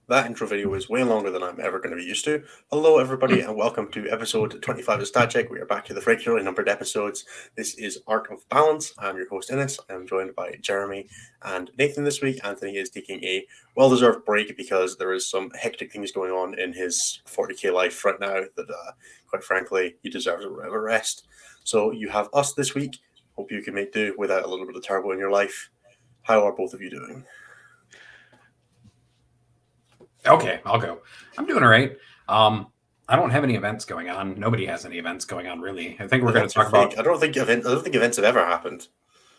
That intro video is way longer than I'm ever going to be used to. Hello, everybody, and welcome to episode 25 of Stat Check. We are back to the regularly numbered episodes. This is Ark of Balance. I'm your host, Innes. I'm joined by Jeremy and Nathan this week. Anthony is taking a well-deserved break because there is some hectic things going on in his 40k life right now that, quite frankly, he deserves a bit of a rest. So you have us this week. Hope you can make do without a little bit of turbo in your life. How are both of you doing? Okay, I'll go. I'm doing all right. I don't have any events going on. Nobody has any events going on, really. I think we're going to talk about. I don't think events have ever happened.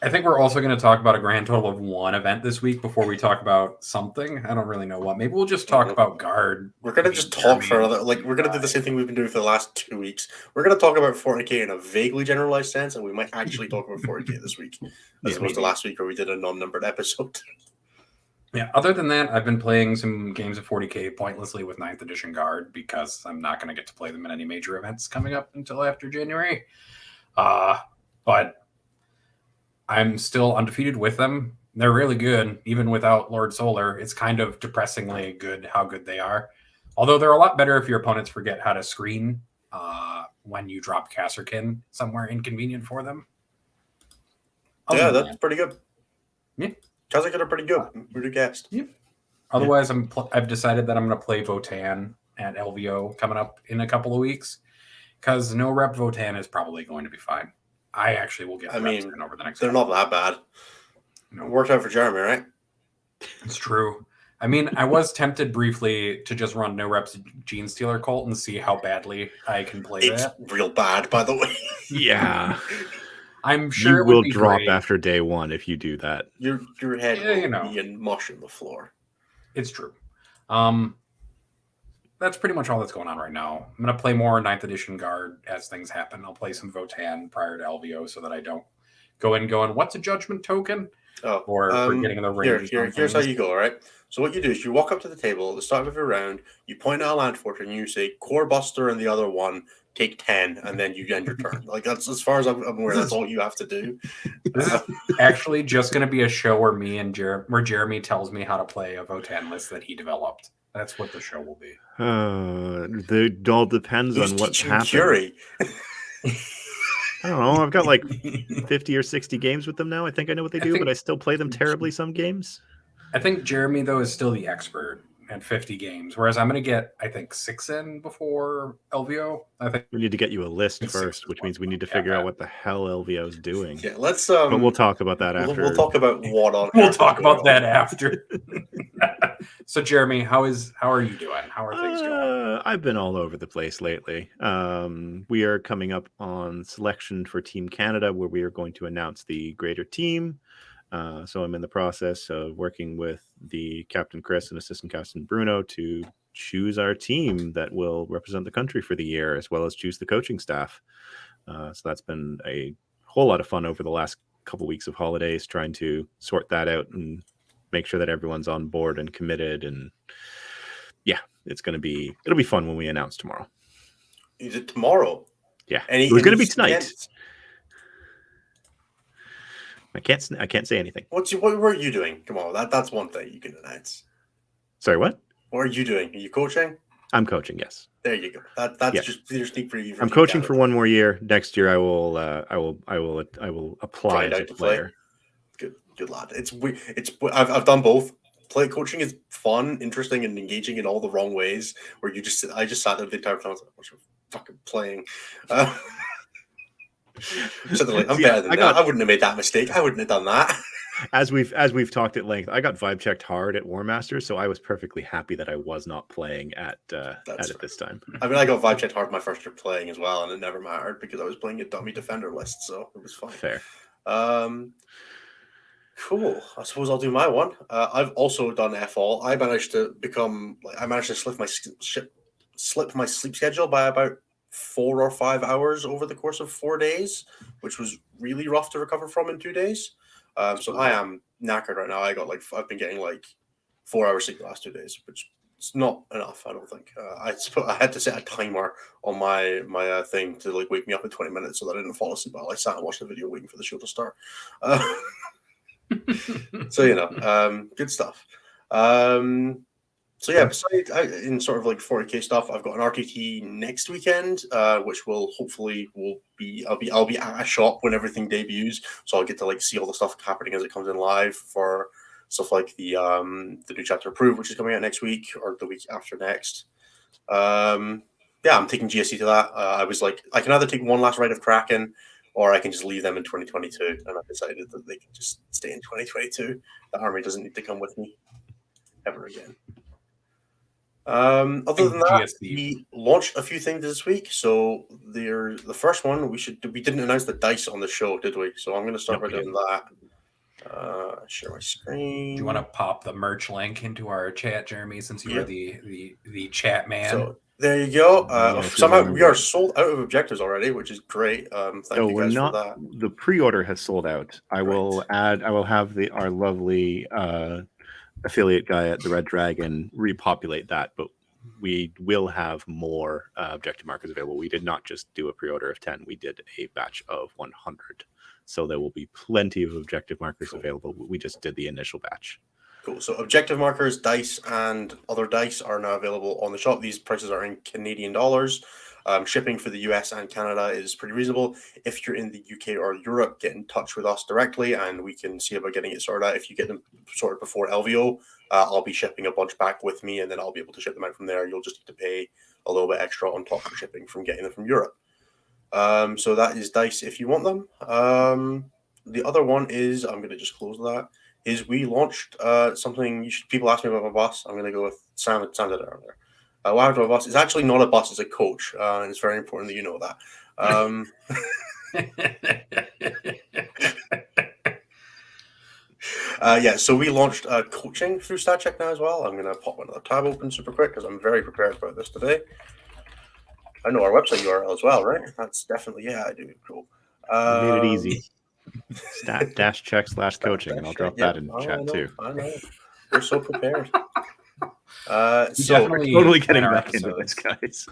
I think we're also going to talk about a grand total of one event this week before we talk about something. I don't really know what. Maybe we'll just talk about guard. We're going to just talk for another. We're going to do the same thing we've been doing for the last 2 weeks. We're going to talk about 40k in a vaguely generalized sense, and we might actually talk about 40k this week, as opposed to last week where we did a non-numbered episode. Yeah, other than that, I've been playing some games of 40k pointlessly with 9th edition guard because I'm not going to get to play them in any major events coming up until after January. But I'm still undefeated with them. They're really good, even without Lord Solar. It's kind of depressingly good how good they are. Although they're a lot better if your opponents forget how to screen when you drop Kasserkin somewhere inconvenient for them. Yeah, that's pretty good. Yeah. Kasserkin are pretty good. Pretty guessed. Yep. Otherwise, I've decided that I'm going to play Votann at LVO coming up in a couple of weeks because no rep Votann is probably going to be fine. I actually will get reps in over the next. They're not that bad. No. It worked out for Jeremy, right? It's true. I mean, I was tempted briefly to just run no reps Gene Stealer Cult and see how badly I can play that. It's real bad, by the way. Yeah. I'm sure you will drop after day one if you do that. Your head will be in mush on the floor. It's true. That's pretty much all that's going on right now. I'm going to play more 9th edition guard as things happen. I'll play some Votann prior to LVO so that I don't go in going, what's a judgment token? Or getting in the range. Here's how you go, all right? So what you do is you walk up to the table at the start of every round, you point out a land fortress and you say Core Buster and the other one, take 10, and then you end your turn. Like, that's as far as I'm aware, that's all you have to do. This is actually just going to be a show where where Jeremy tells me how to play a Votann list that he developed. That's what the show will be. It all depends on what happens. I don't know. I've got like 50 or 60 games with them now. I think I know what they do, but I still play them terribly some games. I think Jeremy, though, is still the expert at 50 games, whereas I'm going to get, I think, 6 in before LVO. I think we need to get you a list first, which means we need to figure out what the hell LVO is doing. Yeah, let's. But we'll talk about that after. We'll talk about what on. We'll talk about that after. So, Jeremy, how are you doing? How are things going? I've been all over the place lately. We are coming up on selection for Team Canada, where we are going to announce the greater team. So I'm in the process of working with the Captain Chris and Assistant Captain Bruno to choose our team that will represent the country for the year, as well as choose the coaching staff. So that's been a whole lot of fun over the last couple weeks of holidays, trying to sort that out and make sure that everyone's on board and committed. And yeah, it'll be fun when we announce tomorrow. Is it tomorrow? Yeah, it was going to be tonight. I can't say anything. What were you doing tomorrow? That's one thing you can announce. Sorry, what? What are you doing? Are you coaching? I'm coaching, yes. There you go. That's just your sneak preview. I'm coaching for one more year. Next year, I will apply as a player. Good lad. I've done both. Coaching is fun, interesting, and engaging in all the wrong ways. Where I just sat there the entire time. I was like, "What's fucking playing?" I'm better than that. I wouldn't have made that mistake. I wouldn't have done that. As we've talked at length, I got vibe checked hard at War Masters, so I was perfectly happy that I was not playing at it this time. I mean, I got vibe checked hard my first year playing as well, and it never mattered because I was playing a dummy defender list, so it was fine. Fair. Cool. I suppose I'll do my one. I've also done F-all. I managed to slip my sleep schedule by about 4 or 5 hours over the course of 4 days, which was really rough to recover from in 2 days. So I am knackered right now. I've been getting 4 hours sleep the last 2 days, which is not enough. I don't think. I had to set a timer on my thing to wake me up in 20 minutes so that I didn't fall asleep while I sat and watched the video waiting for the show to start. So good stuff. So yeah, besides in sort of like 40k stuff, I've got an RTT next weekend, which will be I'll be at a shop when everything debuts, so I'll get to like see all the stuff happening as it comes in live for stuff like the new chapter approved, which is coming out next week or the week after next. Yeah, I'm taking GSC to that. I was like, I can either take one last ride of Kraken, or I can just leave them in 2022, and I've decided that they can just stay in 2022. The army doesn't need to come with me ever again. Other than that, we launched a few things this week. So the first one we didn't announce the dice on the show, did we? So I'm going to start by doing that. Share my screen. Do you want to pop the merch link into our chat, Jeremy, since you are the chat man? So there you go. Somehow we are sold out of objectives already, which is great. Thank you guys for that. The pre-order has sold out. I will have our lovely affiliate guy at the Red Dragon repopulate that, but we will have more objective markers available. We did not just do a pre-order of 10, we did a batch of 100, so there will be plenty of objective markers available. We just did the initial batch. Cool. So objective markers, dice, and other dice are now available on the shop. These prices are in Canadian dollars. Shipping for the US and Canada is pretty reasonable. If you're in the UK or Europe, get in touch with us directly and we can see about getting it sorted out. If you get them sorted before LVO, I'll be shipping a bunch back with me, and then I'll be able to ship them out from there. You'll just need to pay a little bit extra on top for shipping from getting them from Europe. So that is dice if you want them. The other one is, I'm going to just close that, is we launched something people ask me about my bus. I'm going to go with Sam did it earlier. What happened to a bus? It's actually not a bus, it's a coach. And it's very important that you know that. So we launched coaching through StatCheck now as well. I'm going to pop another tab open super quick because I'm very prepared about this today. I know our website URL as well, right? That's definitely, I do. Cool. We made it easy. Stat-check/coaching, and I'll drop that in the chat too. I know. We're so prepared. Totally getting back into this, guys.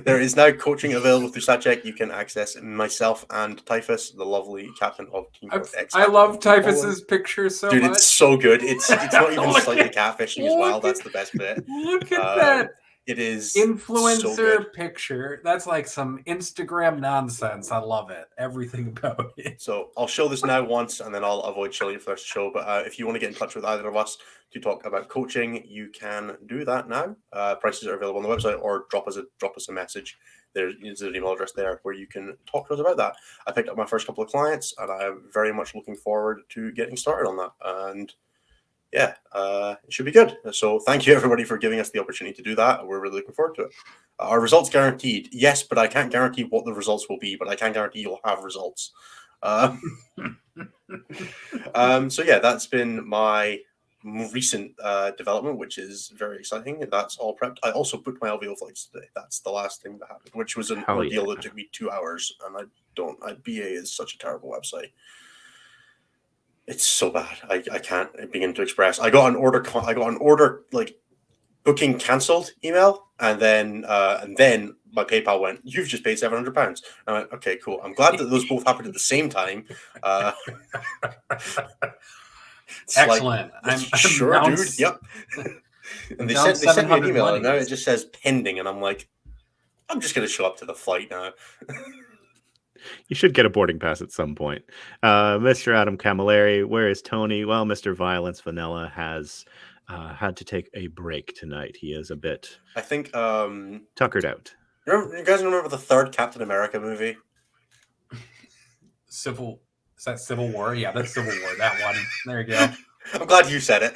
There is now coaching available through StatCheck. You can access myself and Typhus, the lovely captain of Team X. I love Typhus's picture so much. Dude, it's so good. It's not even slightly catfishing as well. That's the best bit. Look at that. It is influencer so picture. That's like some Instagram nonsense. I love it. Everything about it. So I'll show this now once, and then I'll avoid showing it for the rest of the show. But if you want to get in touch with either of us to talk about coaching, you can do that now. Prices are available on the website, or drop us a message. There's an email address there where you can talk to us about that. I picked up my first couple of clients, and I'm very much looking forward to getting started on that. And it should be good. So thank you everybody for giving us the opportunity to do that. We're really looking forward to it. Our results guaranteed? Yes, but I can't guarantee what the results will be, but I can guarantee you'll have results. That's been my recent development, which is very exciting. That's all prepped. I also booked my LVO flights today. That's the last thing that happened, which was an ordeal that took me 2 hours, and BA is such a terrible website. It's so bad. I can't begin to express. I got an order like booking cancelled email, and then my PayPal went, "You've just paid £700." I went, "Okay, cool. I'm glad that those both happened at the same time." Excellent. I'm sure, dude. Yep. And they sent me an email, and now it just says pending, and I'm like, I'm just gonna show up to the flight now. You should get a boarding pass at some point. Mr. Adam Camilleri, where is Tony? Well, Mr. Violence Vanilla has had to take a break tonight. He is a bit, I think, tuckered out. You guys remember the third Captain America movie? Is that Civil War? Yeah, that's Civil War. That one. There you go. I'm glad you said it.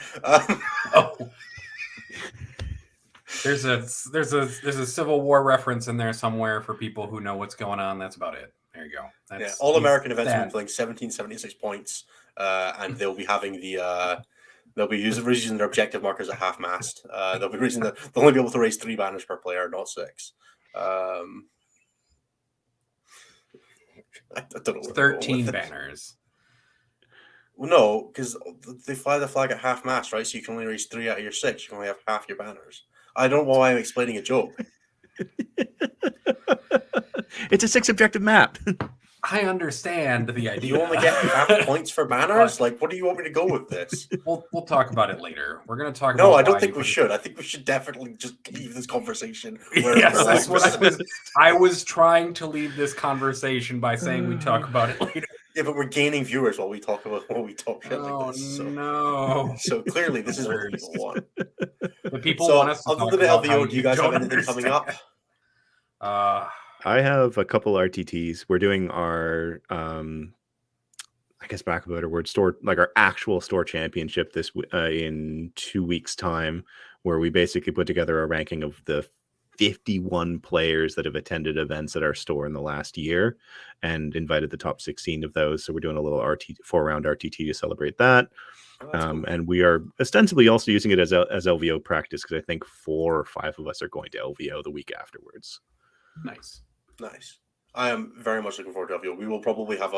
There's a Civil War reference in there somewhere for people who know what's going on. That's about it. There you go. All American events will be playing 1776 points, and they'll be having they'll be using their objective markers at half mast. They'll only be able to raise 3 banners per player, not 6. I don't know. 13 banners. Well, no, because they fly the flag at half mast, right? So you can only raise 3 out of your 6. You can only have half your banners. I don't know why I'm explaining a joke. It's a 6 objective map. I understand the Do idea. you only get half points for banners? Like, what do you want me to go with this? We'll talk about it later. We're going to talk No, about I don't why think you we put it- should. I think we should definitely just leave this conversation where Yes, it that's what belongs. I was trying to leave this conversation by saying we talk about it later. Yeah, but we're gaining viewers while we talk shit Oh like this. So, no! so clearly, this is what people want. The people So, want us to other talk than about how LVO, do you guys have don't anything coming up? understand. I have a couple RTTs. We're doing our, I guess back about a word, store, like our actual store championship in 2 weeks' time, where we basically put together a ranking of the 51 players that have attended events at our store in the last year and invited the top 16 of those. So we're doing a little 4-round RTT to celebrate that. Cool. And we are ostensibly also using it as LVO practice, because I think 4 or 5 of us are going to LVO the week afterwards. Nice. I am very much looking forward to LVO. We will probably have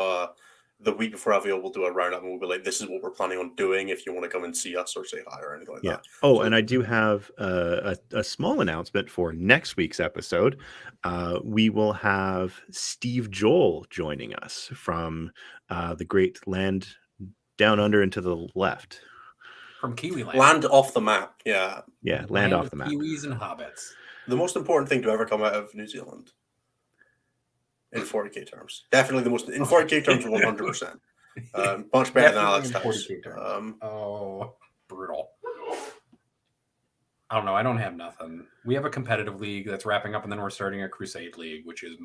the week before LVO, we'll do a roundup and we'll be like, this is what we're planning on doing if you want to come and see us or say hi or anything like that. Oh, and I do have a small announcement for next week's episode. We will have Steve Joel joining us from the great land down under and to the left. From Kiwi Land. Land off the map. Yeah, land off the map. Kiwis and hobbits. The most important thing to ever come out of New Zealand. In 40k terms. Definitely the most, in 40k terms, 100%. Much better than Alex House. Brutal. I don't know. I don't have nothing. We have a competitive league that's wrapping up, and then we're starting a Crusade league, which is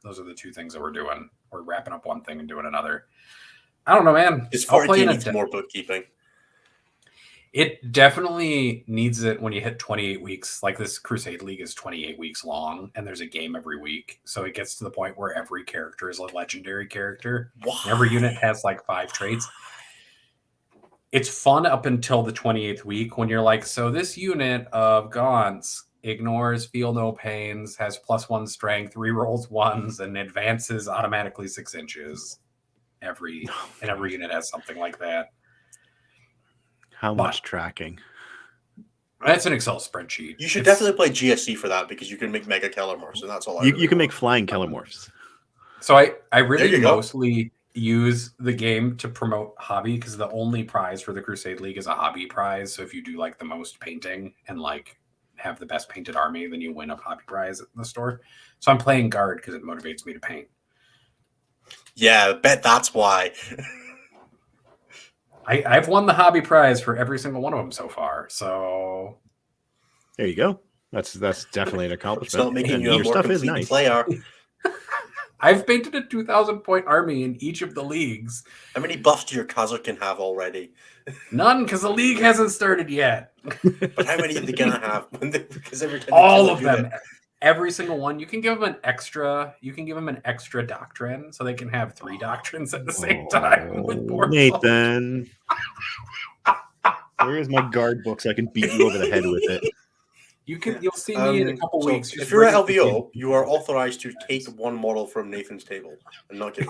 those are the two things that we're doing. We're wrapping up one thing and doing another. I don't know, man. This 40k needs more bookkeeping. It definitely needs it when you hit 28 weeks. Like this Crusade League is 28 weeks long, and there's a game every week. So it gets to the point where every character is a legendary character. Every unit has like 5 traits. It's fun up until the 28th week when you're like, so this unit of Gaunts ignores Feel No Pains, has +1 strength, rerolls 1s, and advances automatically 6 inches. Every unit has something like that. How much tracking? That's an Excel spreadsheet. You should definitely play GSC for that, because you can make mega Kellermorphs, and that's all you can make flying Kellermorphs. So I really mostly use the game to promote hobby, because the only prize for the Crusade League is a hobby prize. So if you do like the most painting and like have the best painted army, then you win a hobby prize at the store. So I'm playing guard because it motivates me to paint. Yeah, I bet that's why. I've won the hobby prize for every single one of them so far. So there you go. That's definitely an accomplishment. It's not making you a your more stuff is complete nice. player. I've painted a 2,000-point army in each of the leagues. How many buffs do your Kazakin have already? None, because the league hasn't started yet. But how many are they gonna have? Because every time all of them. Every single one. You can give them an extra. You can give them an extra doctrine, so they can have 3 doctrines at the same time. With Nathan, where's my guard book so I can beat you over the head with it? You'll see me in a couple weeks. If you're at LVO, you are authorized to take 1 model from Nathan's table and not give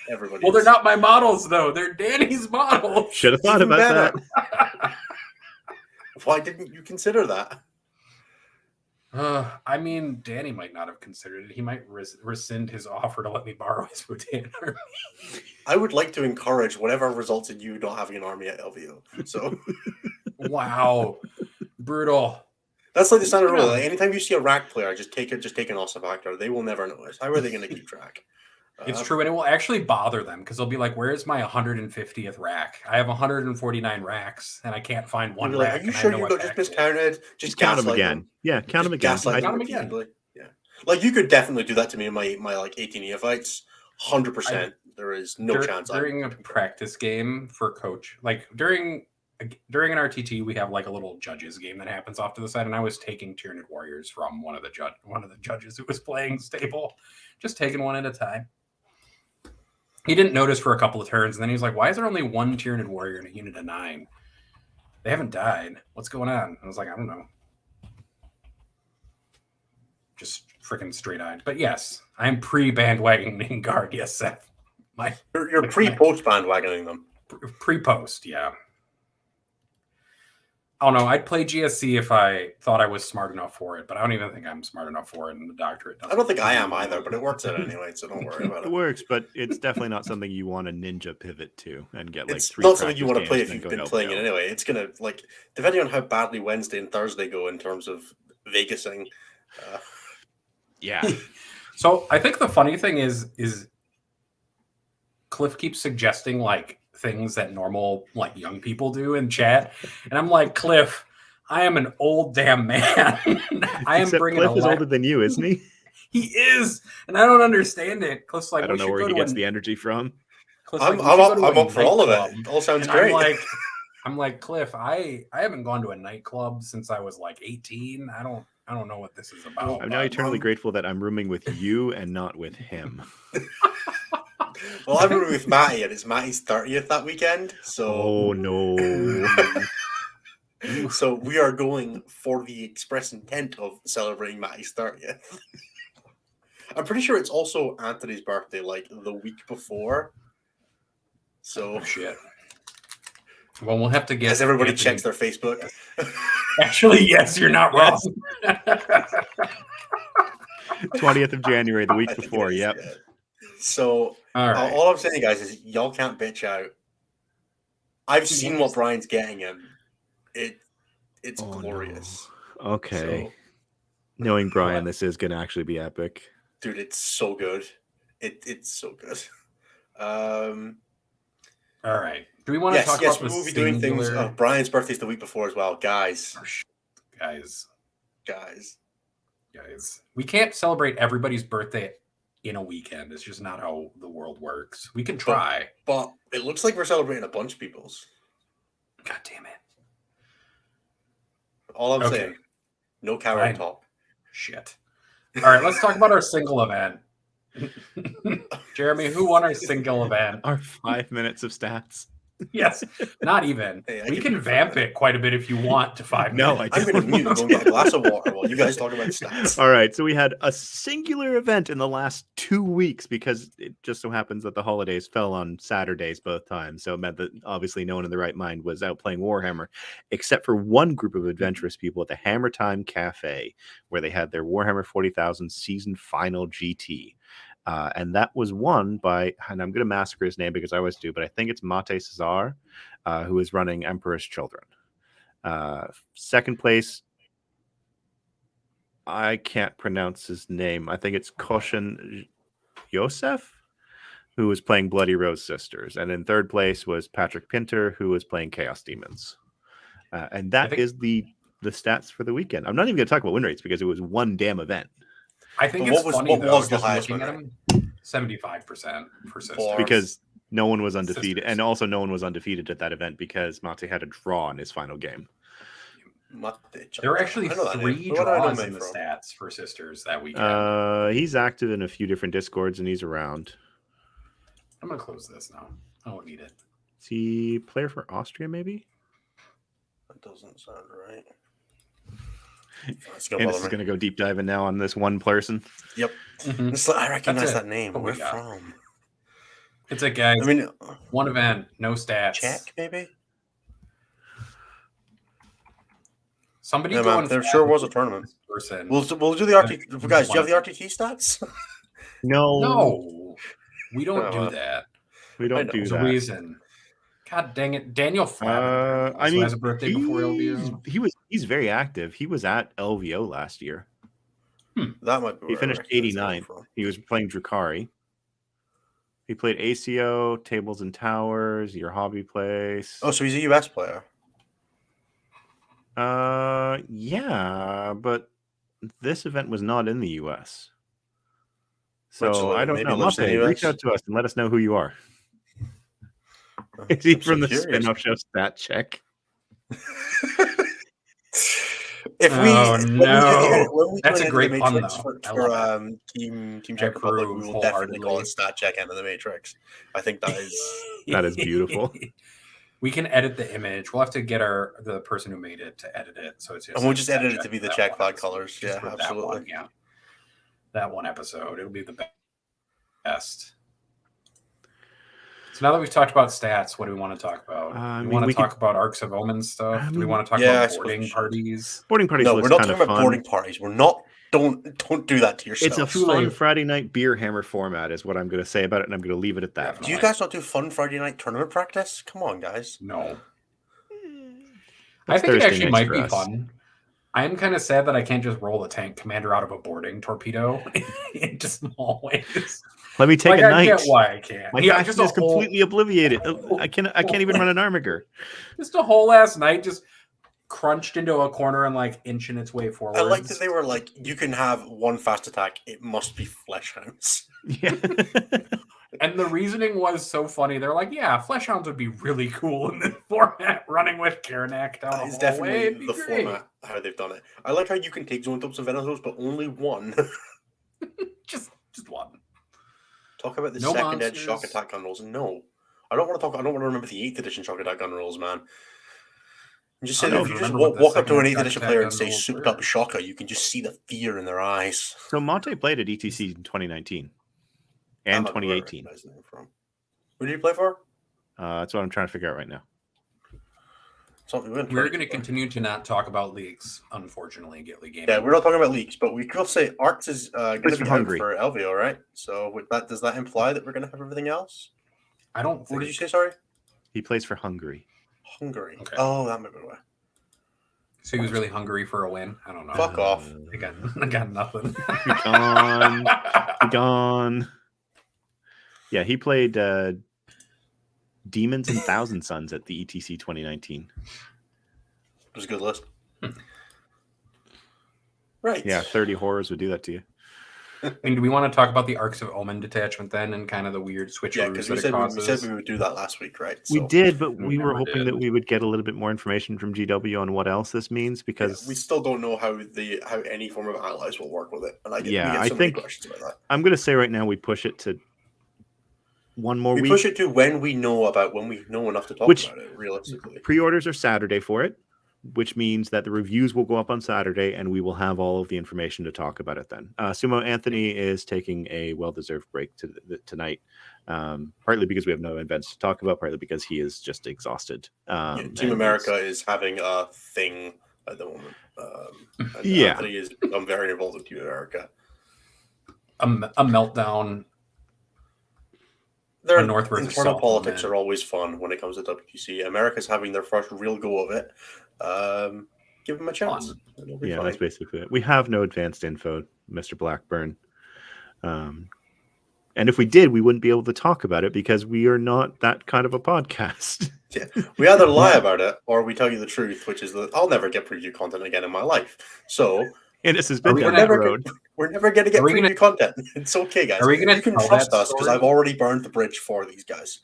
everybody. Well, they're not my models though. They're Danny's models. Should have thought about that. Why didn't you consider that? I mean, Danny might not have considered it. He might rescind his offer to let me borrow his Bhutan army. I would like to encourage whatever results in you not having an army at LVO. So, wow, brutal. That's like the standard rule. Like, anytime you see a rack player, just take an awesome factor. They will never notice. How are they going to keep track? It's true, and it will actually bother them because they'll be like, "Where's my 150th rack? I have 149 racks, and I can't find one rack." Like, are you sure you got just miscounted? Just count them again. Yeah, count them again. Count them again. Yeah, like you could definitely do that to me in my like 18 neophytes. 100%. There is no chance. During a practice game for coach, like during an RTT, we have like a little judges game that happens off to the side, and I was taking Tyranid Warriors from one of the judges who was playing stable, just taking one at a time. He didn't notice for a couple of turns, and then he was like, "Why is there only 1 Tyranid Warrior in a unit of 9? They haven't died. What's going on?" I was like, "I don't know." Just freaking straight-eyed. But yes, I'm pre-bandwagoning guard. Yes, Seth. You're pre-post bandwagoning them. Pre-post, yeah. Oh no, I'd play GSC if I thought I was smart enough for it, but I don't even think I'm smart enough for it, and the doctorate doesn't. I don't think I am either, but it works out anyway, so don't worry about It it. works, but it's definitely not something you want to ninja pivot to and get like It's 3 not something you practice want to play games if and you've then been go playing it LPL. anyway. It's gonna like depending on how badly Wednesday and Thursday go in terms of Vegasing. Yeah. So I think the funny thing is Cliff keeps suggesting like things that normal like young people do in chat, and I'm like, Cliff, I am an old damn man. I am Except bringing Cliff a is older than you, isn't he? He is, and I don't understand it. Cliff's like, I don't we know should where go he to gets a. the energy from. Cliff's I'm, like, we I'm should up. go to I'm a up for all of nightclub. it. It all sounds And great. I'm like, Cliff, I haven't gone to a nightclub since I was like 18. I don't know what this is about. I'm now eternally grateful that I'm rooming with you and not with him. Well, I'm rooming with Matty, and it's Matty's 30th that weekend. So, Oh no. so we are going for the express intent of celebrating Matty's 30th. I'm pretty sure it's also Anthony's birthday, like the week before. So, Oh, shit. Well, we'll have to get. as everybody Anthony- checks their Facebook. Actually, yes, you're not wrong. 20th of January, the I week think it before. is, Yep. yeah. So, All right. all I'm saying, guys, is y'all can't bitch out. I've seen what Brian's getting him. It's Oh, no. glorious. Okay. So, Knowing Brian, this is going to actually be epic. dude, it's so good. It's so good. All right. Do we want to talk yes, about we the will be doing things. singular- Brian's birthday's the week before as well, guys. guys? We can't celebrate everybody's birthday in a weekend. It's just not how the world works. We can try. But it looks like we're celebrating a bunch of people's. God damn it. All I'm Okay. saying, no coward Fine. talk. Shit. All right, let's talk about our single event. Jeremy, who won our single event? Our 5 minutes of stats. Yes, not even. Hey, I We can can do vamp that. it quite a bit if you want to 5 No, minutes. I I'm going to mute and go and get a glass of water while you guys talk about stats. All right, so we had a singular event in the last 2 weeks because it just so happens that the holidays fell on Saturdays both times. So it meant that obviously no one in the right mind was out playing Warhammer, except for one group of adventurous people at the Hammer Time Cafe, where they had their Warhammer 40,000 season final GT. And that was won by, and I'm going to massacre his name because I always do, but I think it's Mate Cesar, who is running Emperor's Children. Second place, I can't pronounce his name. I think it's Koshin Yosef, who was playing Bloody Rose Sisters. And in third place was Patrick Pinter, who was playing Chaos Demons. And that is the stats for the weekend. I'm not even going to talk about win rates because it was one damn event. I think But it's what was- funny, what though, was the just highest looking at winner? them, 75% for sisters. Because no one was undefeated. Sisters. And also no one was undefeated at that event because Mate had a draw in his final game. There were actually I know that 3 name. Where do I know draws him in the from? stats for sisters that weekend. He's active in a few different Discords and he's around. I'm going to close this now. I don't need it. Is he player for Austria, maybe? That doesn't sound right. And this is going to go deep diving now on this one person. Yep. Mhm. It's like, I recognize That's it. that name. What we Where got? from? It's a guy. I mean, One event, no stats. Czech, maybe? Somebody Yeah, go man, and there find sure was a tournament. this person. We'll do the RT. Guys, do you have the RTT stats? No, we don't Oh, do well. that. we I don't know. do There's a that. reason. God dang it, Daniel Flavin. I mean, has a birthday before LVO. he's very active. He was at LVO last year. That might be. He where I finished recognize that 89. from. He was playing Drukari. He played ACO, Tables and Towers, Your Hobby Place. Oh, so he's a US player. Yeah, but this event was not in the US. So Actually, I don't maybe know. lives in the Mate, US. reach out to us and let us know who you are. Is he I'm from so the curious. spin-off show Stat Check? If we, Oh, no. when we That's join a great into the pun, Matrix though. I for love Team I Czech Republic, we approve will definitely call wholeheartedly. it Stat Check End of the Matrix. I think that is. That is beautiful. We can edit the image. We'll have to get the person who made it to edit it. So it's just And we'll just edit it to check be the that Czech one flag episode. colors. Just Yeah, for that absolutely. one, yeah. That one episode. It'll be the best. So now that we've talked about stats, what do we want to talk about? I We mean, want we to talk about Arks of Omen stuff. I Do we mean, want to talk yeah, I about suppose we boarding should. parties? Boarding parties No, looks we're not kind talking of about fun. boarding parties. We're not. Don't do that to yourself. It's a Too late. fun Friday night beer hammer format, is what I'm going to say about it, and I'm going to leave it at that. Definitely. Do you guys not do fun Friday night tournament practice? Come on, guys. No. I That's think it Thursday actually nights might for be us. fun. I am kind of sad that I can't just roll a tank commander out of a boarding torpedo into small ways. Let me take Like, a I night. get why I can't. My Yeah, faction is completely obliviated. I can't even run an armiger. Just a whole ass night just crunched into a corner and like inching its way forward. I like that they were like, you can have one fast attack. It must be flesh hounds. Yeah. And the reasoning was so funny. They're like, yeah, flesh hounds would be really cool in this format, running with Karanak down That the is hallway. definitely It'd be the great. format how they've done it. I like how you can take zone tubes and Venomos, but only one. Just one. Talk about the No second edge monsters. shock attack gun rolls. No, I don't want to talk. I don't want to remember the 8th edition shock attack gun rolls, man. And just say I that don't if you just remember what the walk up to second an 8th shock edition attack player gun and say rolls souped were. up shocker, you can just see the fear in their eyes. So Monte played at ETC in 2019 and I don't know where I 2018. recognize the name from. Who did you play for? That's what I'm trying to figure out right now. Something We're going to continue to not talk about leagues, unfortunately, at Gately Gaming. Yeah, we're not talking about leaks, but we could say Arks is going to for be Hungary. out for LVO, right? So with that, does that imply that we're going to have everything else? I don't What think. did you say? Sorry, He plays for Hungary. Hungary. Okay. Oh, that might be why. So he was really hungry for a win? I don't know. Fuck off. I got nothing. Be gone. Be gone. Yeah, he played Demons and Thousand Suns at the ETC 2019. It was a good list. Right. Yeah, 30 horrors would do that to you. I mean, do we want to talk about the Arks of Omen detachment then and kind of the weird Yeah, switcheroos because that we it said causes? we would do that last week, right? We So, did, but we we were never hoping did. that we would get a little bit more information from GW on what else this means, yeah, because we still don't know how any form of allies will work with it, and we Yeah, get I so many think- questions about that. I'm going to say right now we push it to one more We week. push it to when we know enough to talk Which- about it. Realistically, Pre-orders are Saturday for it, which means that the reviews will go up on Saturday, and we will have all of the information to talk about it then. Sumo Anthony is taking a well-deserved break tonight, partly because we have no events to talk about, partly because he is just exhausted. Team and America is having a thing at the moment. And Yeah. Anthony is become very involved with Team America. A meltdown. Their A North versus internal South politics movement. are always fun when it comes to WTC. America's having their first real go of it. Give them a chance. Fun. It'll be Yeah, fine. that's basically it. We have no advanced info, Mr. Blackburn. And if we did, we wouldn't be able to talk about it because we are not that kind of a podcast. We either lie about it or we tell you the truth, which is that I'll never get preview content again in my life. So And this has been we down gonna that road. we're never going to get Are we preview gonna- content. It's okay, guys. Are we going You to can tell trust that us because story? I've already burned the bridge for these guys.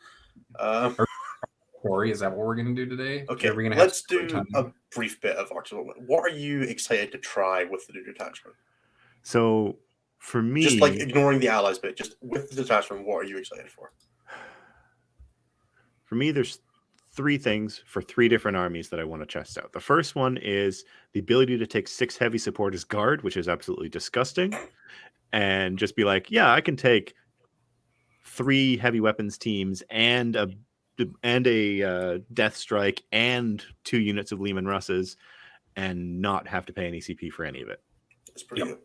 Corey, is that what we're going to do today? Okay, Are we gonna let's story do time? a brief bit of Arks of Omen. What are you excited to try with the new detachment? So for me, Just like ignoring the allies bit, just with the detachment, what are you excited for? there's three things for three different armies that I want to test out. The first one is the ability to take 6 heavy support as guard, which is absolutely disgusting, and just be like, yeah, I can take 3 heavy weapons teams and a Death Strike and 2 units of Lehman Russes and not have to pay any CP for any of it. It's pretty good.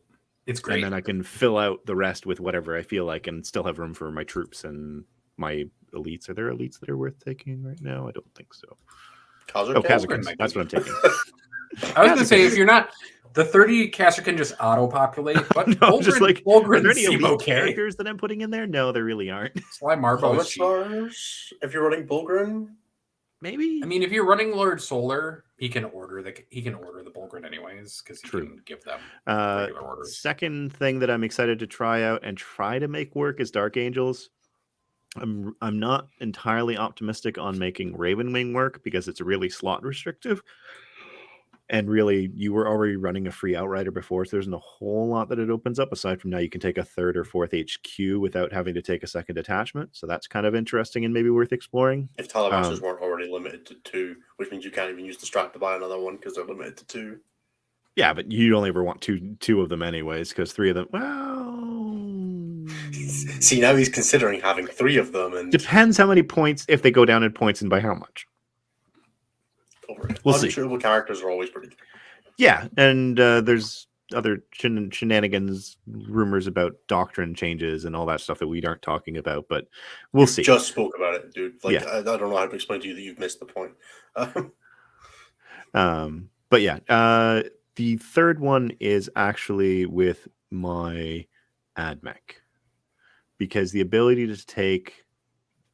It's great. And then I can fill out the rest with whatever I feel like and still have room for my troops and my elites. Are there elites that are worth taking right now? I don't think so. Kazakh? Oh, Kazakh. Kazakhs. That's what I'm taking. I was going to say, if you're not, the 30 caster can just auto-populate, but No, just like, are there Bulgrin any seem elite okay. characters that I'm putting in there? No, there really aren't. Sly Marbo is cheap. Commissars? If you're running Bulgrin? Maybe. I mean, if you're running Lord Solar, he can order the Bulgrin anyways because he True. can give them Uh, regular orders. second thing that I'm excited to try out and try to make work is Dark Angels. I'm not entirely optimistic on making Ravenwing work because it's really slot restrictive. And really, you were already running a free Outrider before, so there isn't a whole lot that it opens up. Aside from now, you can take a 3rd or 4th HQ without having to take a second attachment. So that's kind of interesting and maybe worth exploring. If Talamasters weren't already limited to 2, which means you can't even use the strat to buy another one because they're limited to 2. Yeah, but you only ever want two of them anyways, because 3 of them, well... See, now he's considering having 3 of them, and Depends how many points, if they go down in points, and by how much. We'll see. Untradeable characters are always pretty good. Yeah, and there's other shenanigans, rumors about doctrine changes and all that stuff that we aren't talking about, but we'll see. Just spoke about it, dude. Like, Yeah. I don't know how to explain to you that you've missed the point. But yeah, the third one is actually with my AdMech, because the ability to take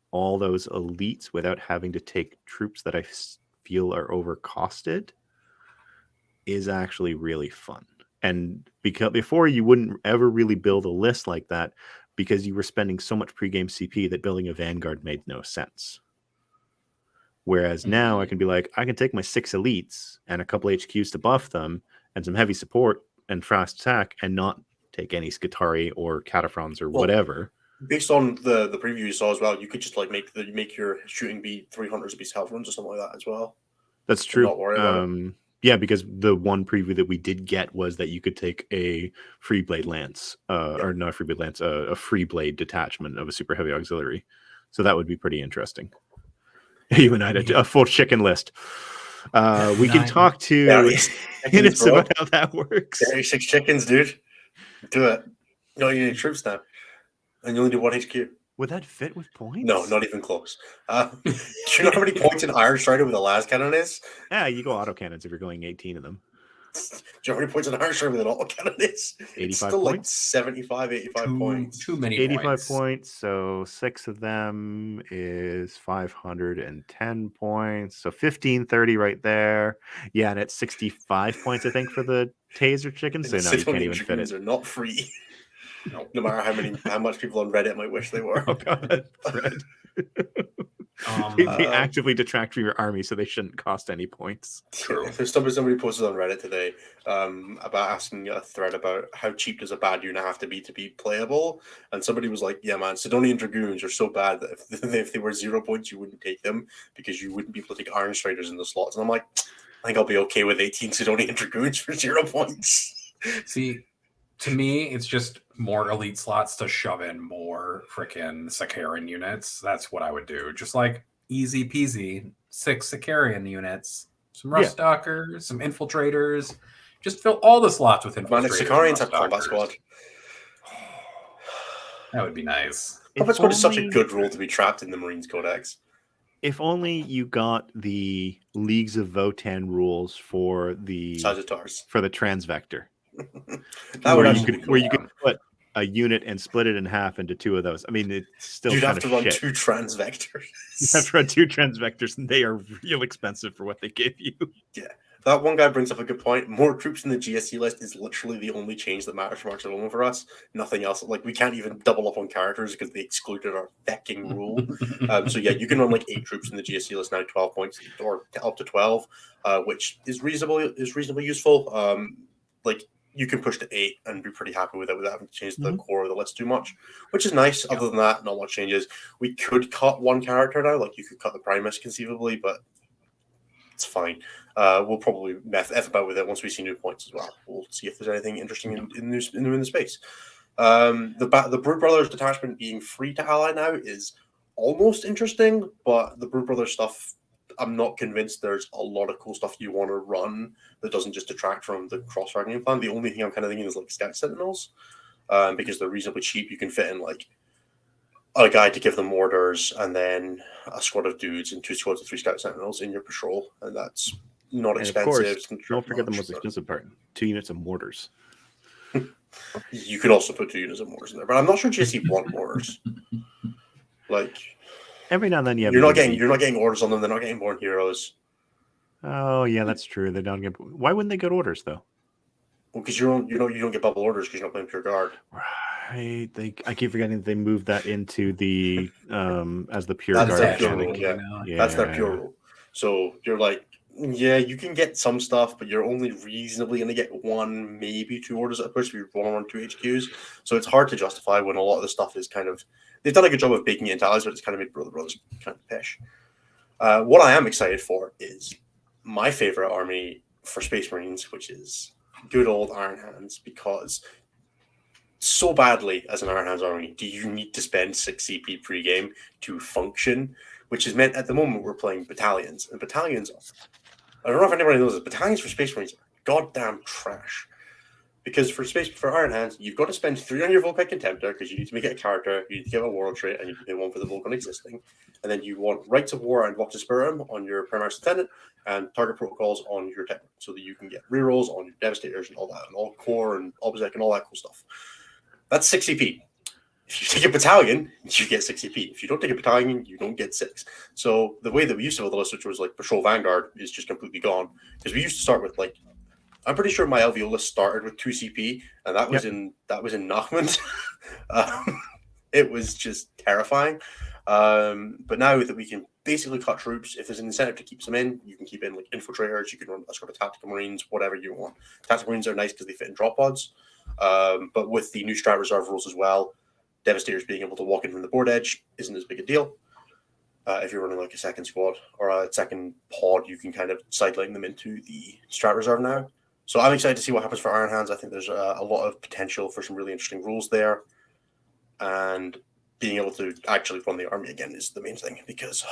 all those elites without having to take troops that I feel are overcosted is actually really fun. And because before you wouldn't ever really build a list like that because you were spending so much pregame CP that building a Vanguard made no sense. Whereas now I can be like, I can take my 6 elites and a couple HQs to buff them and some heavy support and fast attack and not take any Skitarii or Cataphrons or whatever. Based on the preview you saw as well, you could just like make your shooting be 300s be self runs or something like that as well. That's true. Not worry about it. Yeah, because the one preview that we did get was that you could take a free blade lance, or not a free blade lance, a free blade detachment of a super heavy auxiliary. So that would be pretty interesting. You and I had a full chicken list. We can talk to Innes about how that works. 36 chickens, dude. Do it. You don't need any troops now. And you only do 1 HQ. Would that fit with points? No, not even close. Do you know how many points an Iron Strider with a las cannon is? Yeah, you go autocannons if you're going 18 of them. Do you know how many points an Iron Strider with an autocannon is? 85 it's still points? like 75, 85 points. Too many 85 points. So 6 of them is 510 points. So 1530 right there. Yeah, and it's 65 points, I think, for the taser chickens. So now you can't even fit it. Are not free. No matter how much people on Reddit might wish they were. Oh god, Fred. They actively detract from your army, so they shouldn't cost any points. True. Somebody posted on Reddit today about asking a thread about how cheap does a bad unit have to be playable, and somebody was like, "Yeah, man, Sidonian Dragoons are so bad that if they were 0 points, you wouldn't take them because you wouldn't be able to take Iron Striders in the slots." And I'm like, I think I'll be okay with 18 Sidonian Dragoons for 0 points. See, to me, it's just more elite slots to shove in more freaking Sicarian units. That's what I would do. Just like easy peasy, 6 Sicarian units, some Rust Stalkers, some Infiltrators. Just fill all the slots with Infiltrators. Man, if Sicarians have Combat Squad. That would be nice. Combat Squad is such a good rule to be trapped in the Marines Codex. If only you got the Leagues of Votan rules for the Sagittars. For the Transvector. Where you could put a unit and split it in half into 2 of those. I mean, it's still you'd kind have to of run shit. 2 Transvectors. You have to run 2 Transvectors, and they are real expensive for what they give you. Yeah. That one guy brings up a good point. More troops in the GSC list is literally the only change that matters for Arks of Omen for us. Nothing else. Like, we can't even double up on characters because they excluded our fecking rule. So yeah, you can run like 8 troops in the GSC list now, 12 points or up to 12, which is reasonably useful. Like, you can push to 8 and be pretty happy with it without having to change the core of the list too much, which is nice. Other than that, not much changes. We could cut one character now, like you could cut the Primus conceivably, but it's fine. We'll probably F about with it once we see new points as well. We'll see if there's anything interesting in the space. The Brood Brothers detachment being free to ally now is almost interesting, but the Brood Brothers stuff, I'm not convinced there's a lot of cool stuff you want to run that doesn't just detract from the cross-targeting plan. The only thing I'm kind of thinking is like Scout Sentinels, because they're reasonably cheap. You can fit in like a guy to give them orders and then a squad of dudes and 2 squads of 3 Scout Sentinels in your patrol, and that's not expensive. Of course, don't forget the most expensive part: 2 units of mortars. You could also put 2 units of mortars in there, but I'm not sure GSC want mortars. Like, every now and then, you're not getting orders on them. They're not getting born heroes. Oh yeah, that's true. They don't get. Why wouldn't they get orders though? Well, because you don't get bubble orders because you're not playing pure guard. Right. I keep forgetting that they moved that into the as the pure guard. That's their pure rule. Yeah, that's their pure rule. So you're like, yeah, you can get some stuff, but you're only reasonably going to get 1, maybe 2 orders at a push. If you want to run 2 HQs, so it's hard to justify when a lot of the stuff is kind of. They've done a good job of baking it into allies, but it's kind of made brothers kind of pish. What I am excited for is my favorite army for Space Marines, which is good old Iron Hands, because so badly as an Iron Hands army do you need to spend 6 CP pre-game to function, which is meant at the moment we're playing battalions. And battalions, I don't know if anybody knows this, battalions for Space Marines are goddamn trash. Because for Iron Hands, you've got to spend 3 on your Volkite Contemptor because you need to make it a character, you need to give a Warlord trait, and you need to pay 1 for the Vulcan existing. And then you want Rights of War and Vox Spiritum on your Primaris Lieutenant, and Target Protocols on your Tech, so that you can get rerolls on your Devastators and all that, and all Core and Obsec and all that cool stuff. That's 6 CP. If you take a battalion, you get 6 CP. If you don't take a battalion, you don't get 6. So the way that we used to build the list, which was like Patrol Vanguard, is just completely gone. Because we used to start with like, I'm pretty sure my Alveolus started with 2 CP, and that was in Nachmund. It was just terrifying. But now that we can basically cut troops, if there's an incentive to keep them in, you can keep in like infiltrators, you can run a sort of tactical marines, whatever you want. Tactical marines are nice because they fit in drop pods. But with the new strat reserve rules as well, Devastators being able to walk in from the board edge isn't as big a deal. If you're running like a second squad or a second pod, you can kind of sideline them into the strat reserve now. So I'm excited to see what happens for Iron Hands. I think there's a lot of potential for some really interesting rules there. And being able to actually run the army again is the main thing, because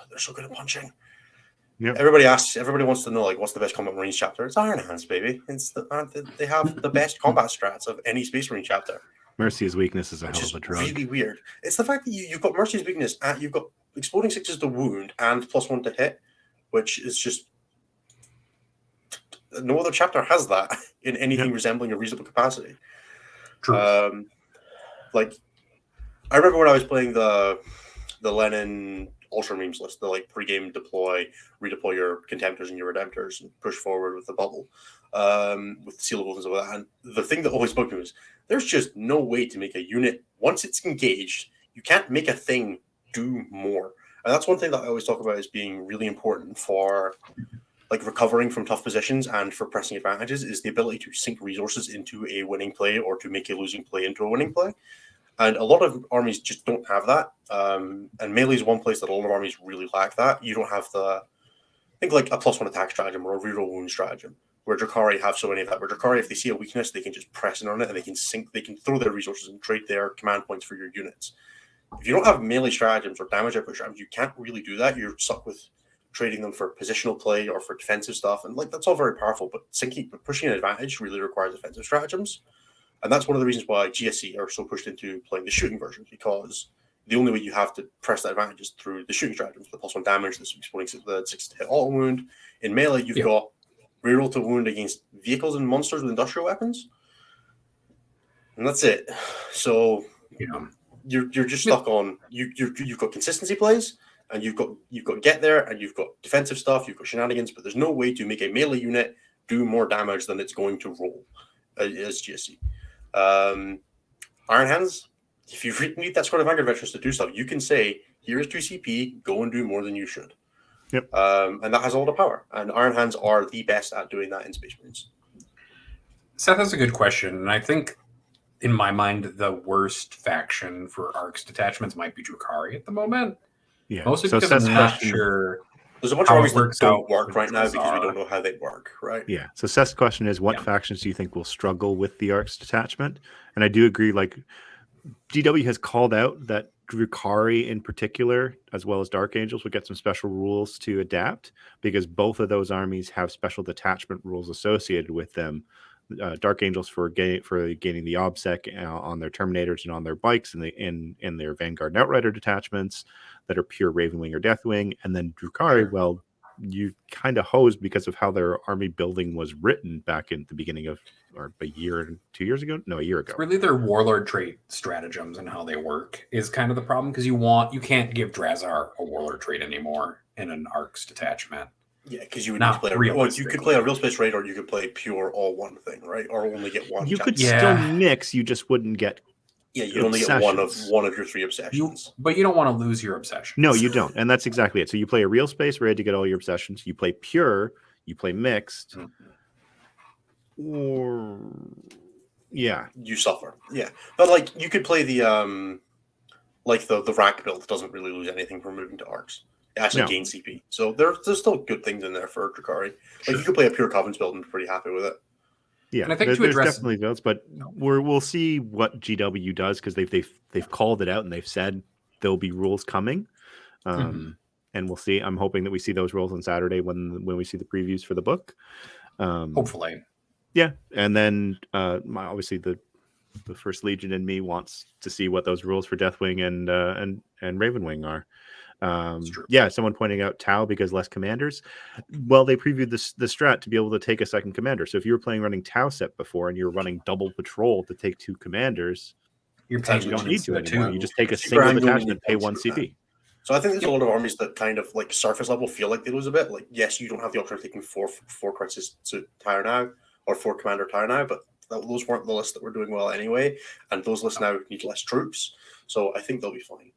they're so good at punching. Yep. Everybody wants to know, like, what's the best Combat Marines chapter? It's Iron Hands, baby. They have the best combat strats of any Space Marine chapter. Mercy's weakness is a hell of a drug. Really weird. It's the fact that you've got Mercy's weakness, and you've got Exploding Sixes to wound and +1 to hit, which is just... No other chapter has that in anything resembling a reasonable capacity. True. Like, I remember when I was playing the Lenin Ultramarines list, the like pre-game deploy, redeploy your Contemptors and your Redemptors and push forward with the bubble, with the Seal of Wolves and stuff like that. And the thing that always bugged me was there's just no way to make a unit, once it's engaged, you can't make a thing do more. And that's one thing that I always talk about as being really important for like recovering from tough positions and for pressing advantages, is the ability to sink resources into a winning play or to make a losing play into a winning play. And a lot of armies just don't have that. And melee is one place that a lot of armies really lack that. You don't have think like a +1 attack stratagem or a reroll wound stratagem, where Drakari have so many of that. Where Drakari, if they see a weakness, they can just press in on it and they can throw their resources and trade their command points for your units. If you don't have melee stratagems or damage output stratagems, you can't really do that. You're stuck with trading them for positional play or for defensive stuff. And like that's all very powerful, but pushing an advantage really requires offensive stratagems. And that's one of the reasons why GSC are so pushed into playing the shooting version, because the only way you have to press that advantage is through the shooting stratagems, the +1 damage, the 6 to hit auto wound. In melee, you've got reroll to wound against vehicles and monsters with industrial weapons. And that's it. So you're just stuck on you've got consistency plays, and you've got get there, and you've got defensive stuff, you've got shenanigans, but there's no way to make a melee unit do more damage than it's going to roll as GSC. Iron Hands, if you need that sort of Vanguard veterans to do stuff, you can say, here's 2 CP, go and do more than you should. Yep. And that has all the power. And Iron Hands are the best at doing that in Space Marines. Seth has a good question, and I think in my mind the worst faction for Arks detachments might be Drakari at the moment. Yeah. Mostly because I'm not sure. There's a bunch of armies that don't work right now because we don't know how they work, right? Yeah. So Seth's question is, what factions do you think will struggle with the Arks detachment? And I do agree, like, DW has called out that Drakari in particular, as well as Dark Angels, would get some special rules to adapt, because both of those armies have special detachment rules associated with them. Dark Angels for gaining the OBSEC on their Terminators and on their bikes, and in their Vanguard and Outrider detachments that are pure Ravenwing or Deathwing. And then Drakari, well, you kind of hosed because of how their army building was written back in the beginning of, or a year, 2 years ago? No, a year ago. It's really their Warlord trait stratagems and how they work is kind of the problem, because you can't give Drazar a Warlord trait anymore in an Arks detachment. Yeah, because you would need to play you could play a real space raid, or you could play pure all one thing, right? Or only get one. You could still mix, you just wouldn't get. Yeah, you only get one of your 3 obsessions. But you don't want to lose your obsession. No, you don't, and that's exactly it. So you play a real space raid to get all your obsessions. You play pure. You play mixed. Or you suffer. Yeah, but like you could play the the rack build doesn't really lose anything from moving to Arks. It actually gain CP. So there's still good things in there for Drakari. Like you could play a pure Covenants build and be pretty happy with it. Yeah, And I think to there's address definitely those, but we'll see what GW does because they've called it out and they've said there'll be rules coming, and we'll see. I'm hoping that we see those rules on Saturday when we see the previews for the book. hopefully, yeah, and then obviously the First Legion in me wants to see what those rules for Deathwing and Ravenwing are. it's true. Yeah, someone pointing out Tau because less commanders. Well, they previewed the strat to be able to take a second commander. So if you were playing running Tau set before and you're running double patrol to take 2 commanders, You're you paying don't one need to instead of anymore. two. You just take a Super single angle, detachment, you pay need 1 to do CP. So I think there's a lot of armies that kind of like surface level feel like they lose a bit. Like, yes, you don't have the option of taking four crisis to tire now or 4 commander tire now, but those weren't the lists that were doing well anyway, and those lists now need less troops. So I think they'll be fine.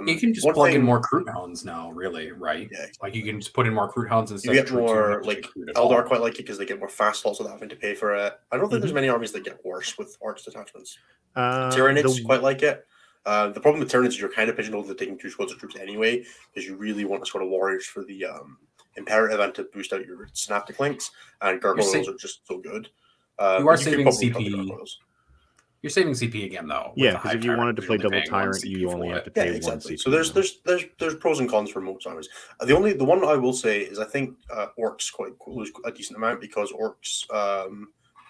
You can just plug in more Kroot Hounds now, really, right? Yeah, like you can just put in more Kroot Hounds instead you of get troops. more like Eldar quite like it because they get more fast slots without having to pay for it. I don't think there's many armies that get worse with Arks detachments. Tyranids quite like it. The problem with Tyranids is you're kind of pigeonholed to taking 2 squads of troops anyway because you really want a squad of warriors for the imperative and to boost out your synaptic links, and gargoyles are just so good. You are saving CP. You're saving CP again, though. Yeah, because if you wanted to play double tyrant, you only have to pay 1 CP. So there's pros and cons for most armies. The one I will say is I think Orcs lose a decent amount because Orcs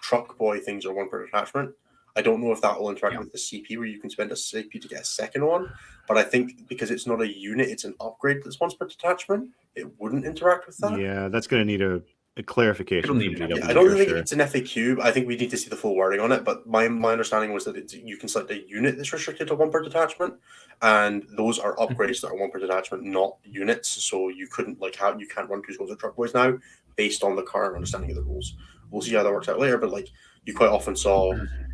truck boy things are 1 per detachment. I don't know if that will interact with the CP where you can spend a CP to get a second one, but I think because it's not a unit, it's an upgrade that's 1 per detachment. It wouldn't interact with that. Yeah, that's going to need a clarification from GW. Yeah, I don't think it's an FAQ. I think we need to see the full wording on it. But my understanding was that you can select a unit that's restricted to 1 per detachment, and those are upgrades that are 1 per detachment, not units. So you couldn't you can't run 2 squads of truck boys now based on the current understanding of the rules. We'll see how that works out later. But you quite often saw,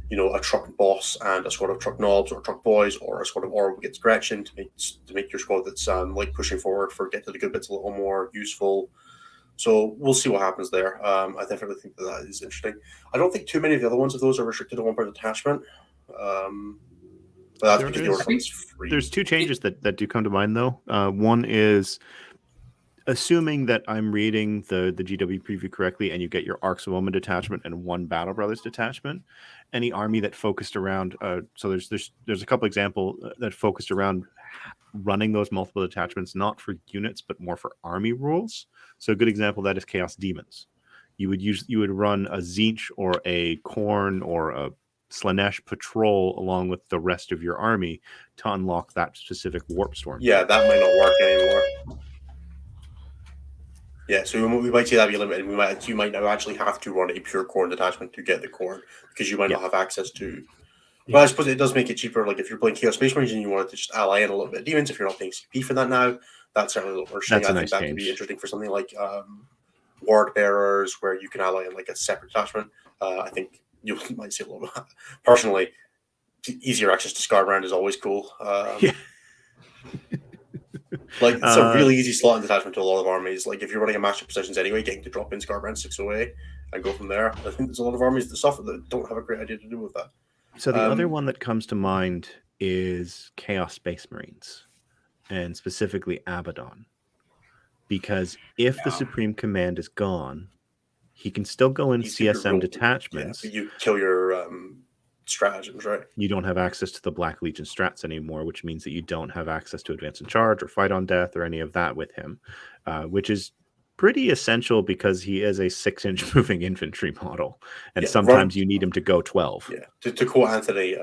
a truck boss and a squad of truck knobs or truck boys or a squad of Orb gets Gretchen to make your squad that's pushing forward for get to the good bits a little more useful. So we'll see what happens there. I definitely think that is interesting. I don't think too many of the other ones of those are restricted to 1 per detachment. But that's because the order is free. There's 2 changes that do come to mind, though. One is, assuming that I'm reading the GW preview correctly and you get your Arks of Omen detachment and 1 Battle Brothers detachment, any army that focused around... so there's a couple examples that focused around running those multiple detachments, not for units, but more for army rules. So a good example of that is Chaos Demons. You would run a Tzeentch or a Khorne or a Slanesh patrol along with the rest of your army to unlock that specific Warp Storm. Yeah, that might not work anymore. Yeah, so we might see that be limited. You might now actually have to run a pure Khorne detachment to get the Khorne because you might not have access to. Well, I suppose it does make it cheaper. Like if you're playing Chaos Space Marines and you wanted to just ally in a little bit of demons, if you're not paying CP for that now, that's certainly a little interesting. I think that could be interesting for something like Ward Bearers, where you can ally in a separate detachment. I think you might see a little bit. Personally, easier access to Scarbrand is always cool. It's a really easy slot in detachment to a lot of armies. If you're running a match of positions anyway, getting to drop in Scarbrand 6 away and go from there. I think there's a lot of armies that suffer that don't have a great idea to do with that. So the other one that comes to mind is Chaos Space Marines, and specifically Abaddon. Because if the Supreme Command is gone, he can still go in CSM detachments. Yeah, but you kill your stratagems, right? You don't have access to the Black Legion strats anymore, which means that you don't have access to Advance and Charge or Fight on Death or any of that with him, which is pretty essential because he is a 6-inch moving infantry model, and sometimes you need him to go 12. Yeah, to quote Anthony,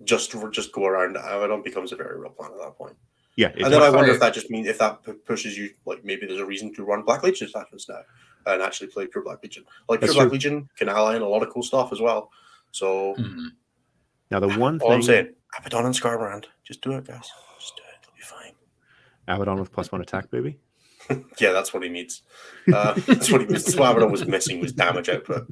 just go around Abaddon becomes a very real plan at that point. Yeah, and then I wonder if that just means if that pushes you, maybe there's a reason to run Black Legion detachments now and actually play pure Black Legion. Pure Black Legion can ally in a lot of cool stuff as well. So now the one thing I'm saying, Abaddon and Scarbrand, just do it, guys. Just do it. It'll be fine. Abaddon with +1 attack, baby. Yeah, that's what he needs. That's what he was. That's what Abaddon was missing was damage output.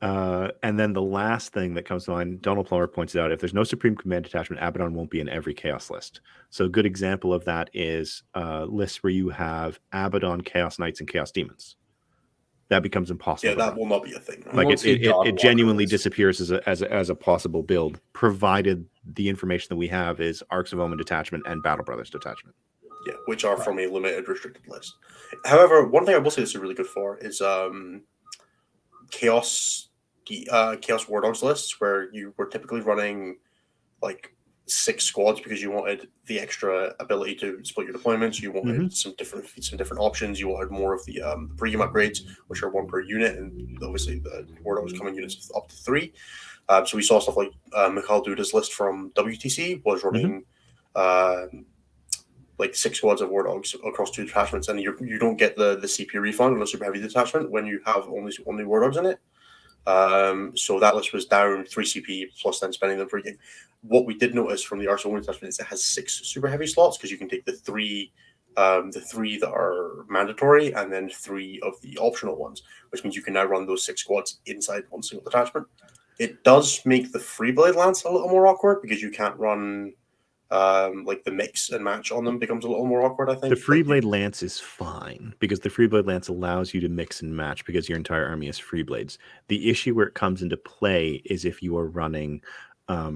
And then the last thing that comes to mind, Donald Plummer points out, if there's no Supreme Command detachment, Abaddon won't be in every Chaos list. So a good example of that is lists where you have Abaddon, Chaos Knights, and Chaos Demons. That becomes impossible. Yeah, that will not be a thing. Right? It genuinely disappears as a possible build, provided the information that we have is Arks of Omen detachment and Battle Brothers detachment. Yeah, which are from a limited restricted list. However, one thing I will say this is really good for is chaos war dogs lists, where you were typically running like 6 squads because you wanted the extra ability to split your deployments. You wanted some different options. You wanted more of the premium upgrades, which are 1 per unit, and obviously the war dogs come in units up to 3. So we saw stuff like Mikhail Duda's list from WTC was running like 6 squads of war dogs across 2 detachments, and you don't get the CP refund on a super heavy detachment when you have only war dogs in it. So that list was down 3 CP plus then spending them for a game. What we did notice from the Arks of Omen detachment is it has 6 super heavy slots because you can take the three that are mandatory and then 3 of the optional ones, which means you can now run those 6 squads inside one single detachment. It does make the free blade lance a little more awkward because you can't run like the mix and match on them becomes a little more awkward, I think. The free blade lance is fine because the free blade lance allows you to mix and match because your entire army is free blades. The issue where it comes into play is if you are running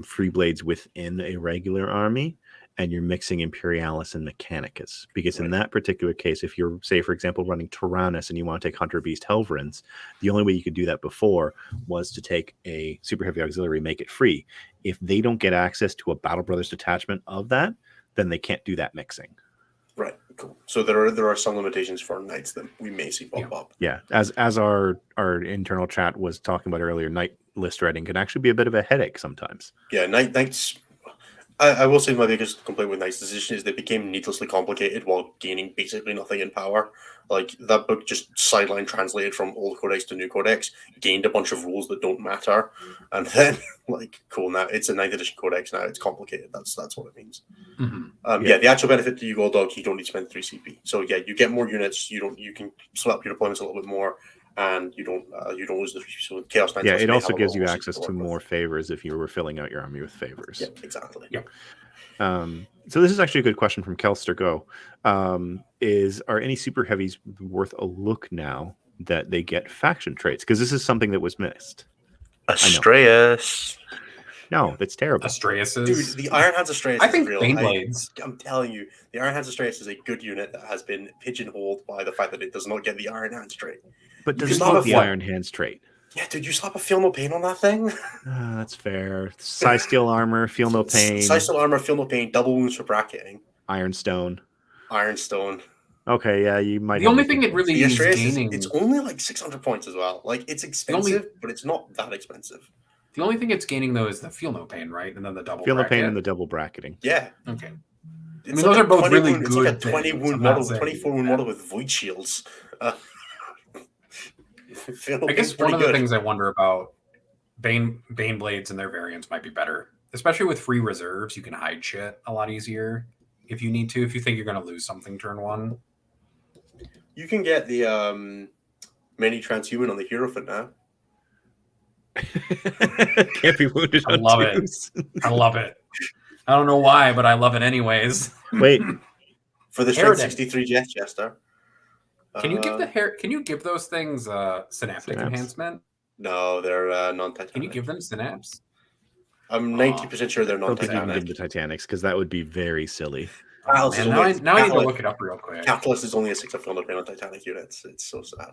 free blades within a regular army and you're mixing Imperialis and Mechanicus. Because in that particular case, if you're, say, for example, running Tyrannus and you want to take Hunter Beast Helverins, the only way you could do that before was to take a super heavy auxiliary, make it free. If they don't get access to a Battle Brothers detachment of that, then they can't do that mixing. Right, cool. So there are some limitations for knights that we may see pop up. Yeah, as our internal chat was talking about earlier, knight list writing can actually be a bit of a headache sometimes. Yeah, knights. I will say my biggest complaint with Knight's decision is they became needlessly complicated while gaining basically nothing in power. Like, that book just sideline translated from old codex to new codex, gained a bunch of rules that don't matter, and then, like, cool, now it's a 9th edition codex, now it's complicated. That's what it means. Yeah, the actual benefit to you, Gold Dog, you don't need to spend 3 CP. So yeah, you get more units, you can split up your deployments a little bit more, and you don't lose the so Chaos Knights. Yeah, it also gives you access to more favors if you were filling out your army with favors. Yeah, exactly. Yep. So this is actually a good question from Kelster Go. Are any super heavies worth a look now that they get faction traits? Because this is something that was missed. Astreus. No, that's terrible. Astreus Dude, the Iron Hands Astreus I think is real. Baneblades. I'm telling you, the Iron Hands Astreus is a good unit that has been pigeonholed by the fact that it does not get the Iron Hands trait. But does it get the Iron Hands trait? Yeah, dude, you slap a feel no pain on that thing? That's fair. Size steel armor, feel no pain. Size steel armor, feel no pain, double wounds for bracketing. Ironstone. Okay, yeah, you might. The only thing it really is gaining. It's only like 600 points as well. Like, it's expensive, but it's not that expensive. The only thing it's gaining though is the feel no pain, right? And then the double feel no pain and the double bracketing. Yeah. Okay. It's I mean, those are both really good. It's like a 20 wound model, 24 wound model with void shields. I guess one of the things I wonder about Bane Blades and their variants might be better, especially with free reserves. You can hide shit a lot easier if you need to. If you think you're going to lose something turn 1, you can get the mini transhuman on the Hierophant now. Can't be wounded. I love it. I love it. I don't know why, but I love it anyways. Wait, for the Strength 63 Jet Jester. Can you give Can you give those things synaptic enhancement? No, they're non-titanic. Can you give them synapse? I'm 90% sure they're I don't think you can non-titanic. give the Titanics because that would be very silly. Oh, man, now I need to look it up real quick. Catalyst is only a 6 of feel no pain on Titanic units. It's so sad.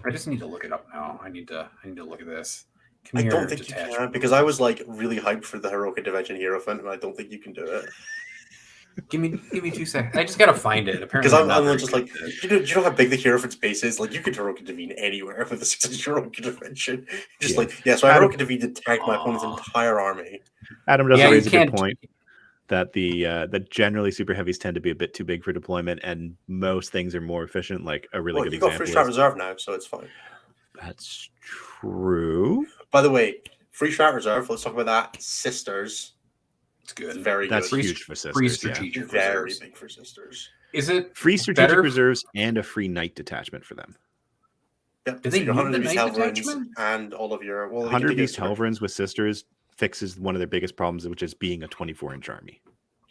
I just need to look it up now. I need to look at this. I don't think you can because I was like really hyped for the Heroic Intervention Hierophant, and I don't think you can do it. Give me 2 seconds. I just gotta find it. Apparently, because I'm just like, do you know how big the Hierophant's base is? Like, you could Heroic Intervene anywhere with the 6 Heroic Intervention. Just so I Heroic Intervene to tank my opponent's entire army. Adam does raise a good point that that generally super heavies tend to be a bit too big for deployment, and most things are more efficient. Like a really good example. You've got Free Strat Reserve now, so it's fine. That's true. By the way, Free Strat Reserve. Let's talk about that. Sisters. It's good. It's very That's good. Huge for sisters. Free strategic very reserves. Big for sisters. Is it free strategic reserves and a free knight detachment for them? Yep. Do they need the knight detachment? And all of your 100 Beast Helverins with sisters fixes one of their biggest problems, which is being a 24-inch army.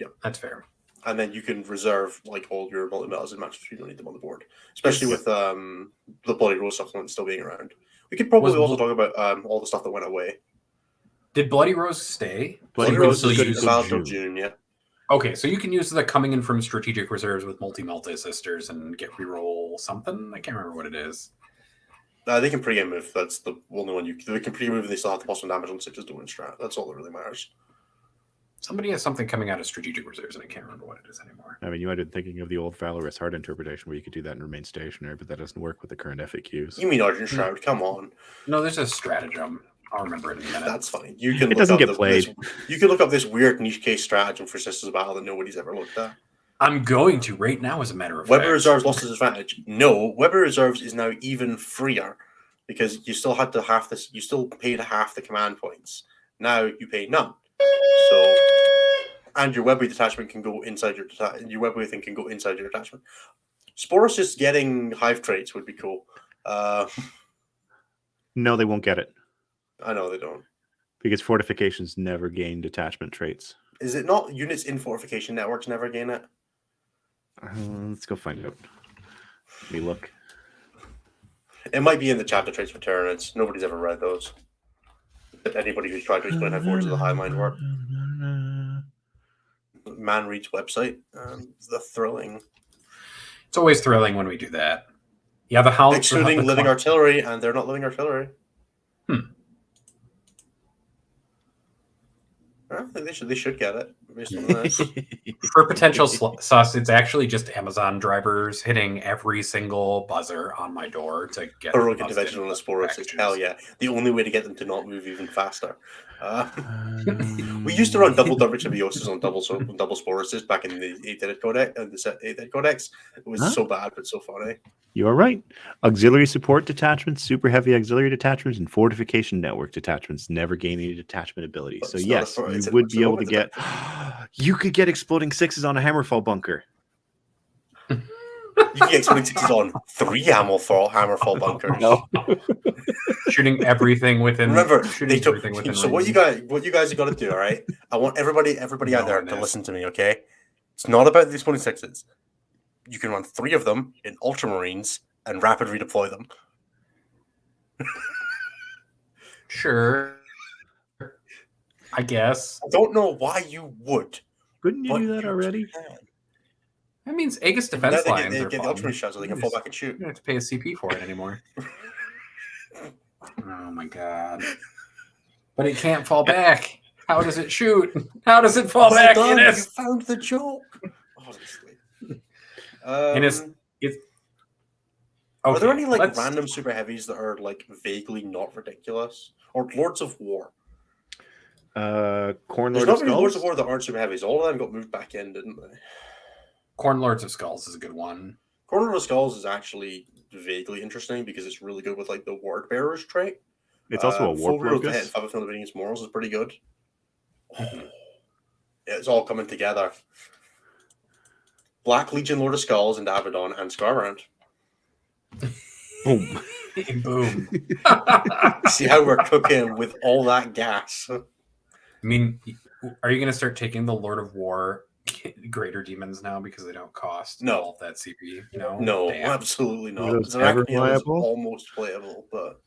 Yep, that's fair. And then you can reserve like all your multi-metals and matches. You don't need them on the board, especially with the Bloody Rose supplement still being around. We could probably also talk about all the stuff that went away. Did Bloody Rose stay? Bloody Rose is good until June, yeah. Okay, so you can use the coming in from strategic reserves with multi sisters and get reroll something. I can't remember what it is. They can pregame move. That's the only one they can pregame move and they still have the plus 1 damage on 6s doing strat. That's all that really matters. Somebody has something coming out of strategic reserves, and I can't remember what it is anymore. I mean, you might have been thinking of the old Valorous Heart interpretation where you could do that and remain stationary, but that doesn't work with the current FAQs. You mean Argent Shroud? Come on. No, there's a stratagem. I'll remember it in a minute. That's fine. You can. It doesn't get played. You can look up this weird niche case stratagem for Sisters of Battle that nobody's ever looked at. I'm going to right now, as a matter of Weber fact. Reserves lost its advantage. No, Weber Reserves is now even freer because you still had to half this. You still paid half the command points. Now you pay none. So, and your Webway detachment can go inside your Webway thing can go inside your detachment. Sporus just getting hive traits would be cool. No, they won't get it. I know they don't. Because fortifications never gain detachment traits. Is it not units in fortification networks never gain it? Let's go find out. Let me look. It might be in the chapter traits for Tyranids. Nobody's ever read those. But anybody who's tried to explain how Forges of the High Mind work. Man Reed's website. The thrilling. It's always thrilling when we do that. Yeah, the house. Excluding living artillery, and they're not living artillery. I think they should get it based on this. For potential sus, it's actually just Amazon drivers hitting every single buzzer on my door to get Heroic intervention on the Sporus is hell yeah. The only way to get them to not move even faster. We used to run double Symbiosis on double Sporuses back in the 8-edit codex and the 8-edit codex. It was so bad but so funny. You are right. Auxiliary support detachments, super heavy auxiliary detachments, and fortification network detachments never gain any detachment ability. So yes, you would be able to get. You could get exploding 6s on a Hammerfall bunker. You can get exploding 6s on 3 Hammerfall bunkers. No. Shooting everything within. Remember, everything within. So what you guys have got to do, all right? I want everybody out there to listen to me, okay? It's not about the exploding 6s. You can run 3 of them in Ultramarines and rapid redeploy them. Sure. I guess. I don't know why you would. Couldn't you do that already? That means Aegis defense lines are get the Ultramarine shots so they can fall back and shoot. You don't have to pay a CP for it anymore. Oh my god. But it can't fall back. How does it shoot? How does it fall back? Done. You found the joke. Honestly. And it's okay, are there any random super heavies that are vaguely not ridiculous? Or Lords of War? Corn There's Lord of not many Skulls? Lords of War that aren't super heavies. All of them got moved back in, didn't they? Corn Lords of Skulls is a good one. Corn Lord of Skulls is actually vaguely interesting because it's really good with the Ward Bearers trait. It's also a war focus. 5 of against morals is pretty good. It's all coming together. Black Legion, Lord of Skulls, and Abaddon, and Scarbrand. Boom. Boom. See how we're cooking with all that gas. I mean, are you going to start taking the Lord of War greater demons now because they don't cost all that CP? No, damn. Absolutely not. Those ever playable? Almost playable, but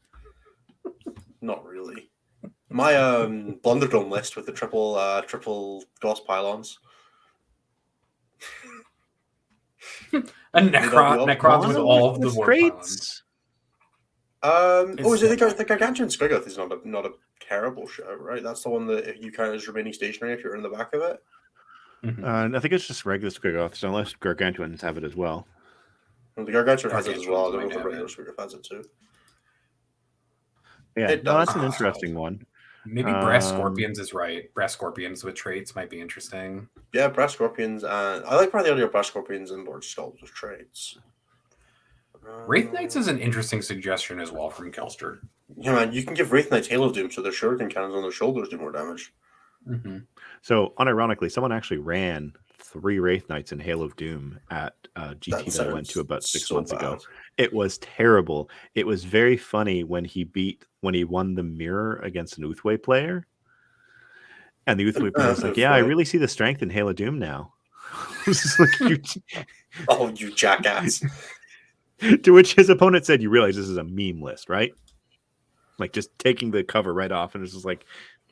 not really. My Blunderdome list with the triple Gauss pylons. And Necrons with all of the war pylons. Is it the Gargantuan Squiggoth is not a terrible show, right? That's the one that you count as remaining stationary if you're in the back of it. I think it's just regular Squiggoths, unless Gargantuans have it as well. The Gargantuan has it as well. I don't know if the regular Squiggoth has it too. Yeah, that's an interesting one. Maybe Brass Scorpions is right. Brass Scorpions with traits might be interesting. Yeah, Brass Scorpions. I like probably the idea of Brass Scorpions and Lord Skulls with traits. Wraith Knights is an interesting suggestion as well from Kelster. Yeah, man, you can give Wraith Knights Hail of Doom so their shuriken cannons on their shoulders do more damage. So, unironically, someone actually ran 3 Wraith Knights in Hail of Doom at GT that I went to about 6 months ago. It was terrible. It was very funny when he won the mirror against an Uthway player. And the Uthway player was like, yeah, I really see the strength in Hail of Doom now. Oh, you jackass. To which his opponent said, you realize this is a meme list, right? Like just taking the cover right off, and it's just like,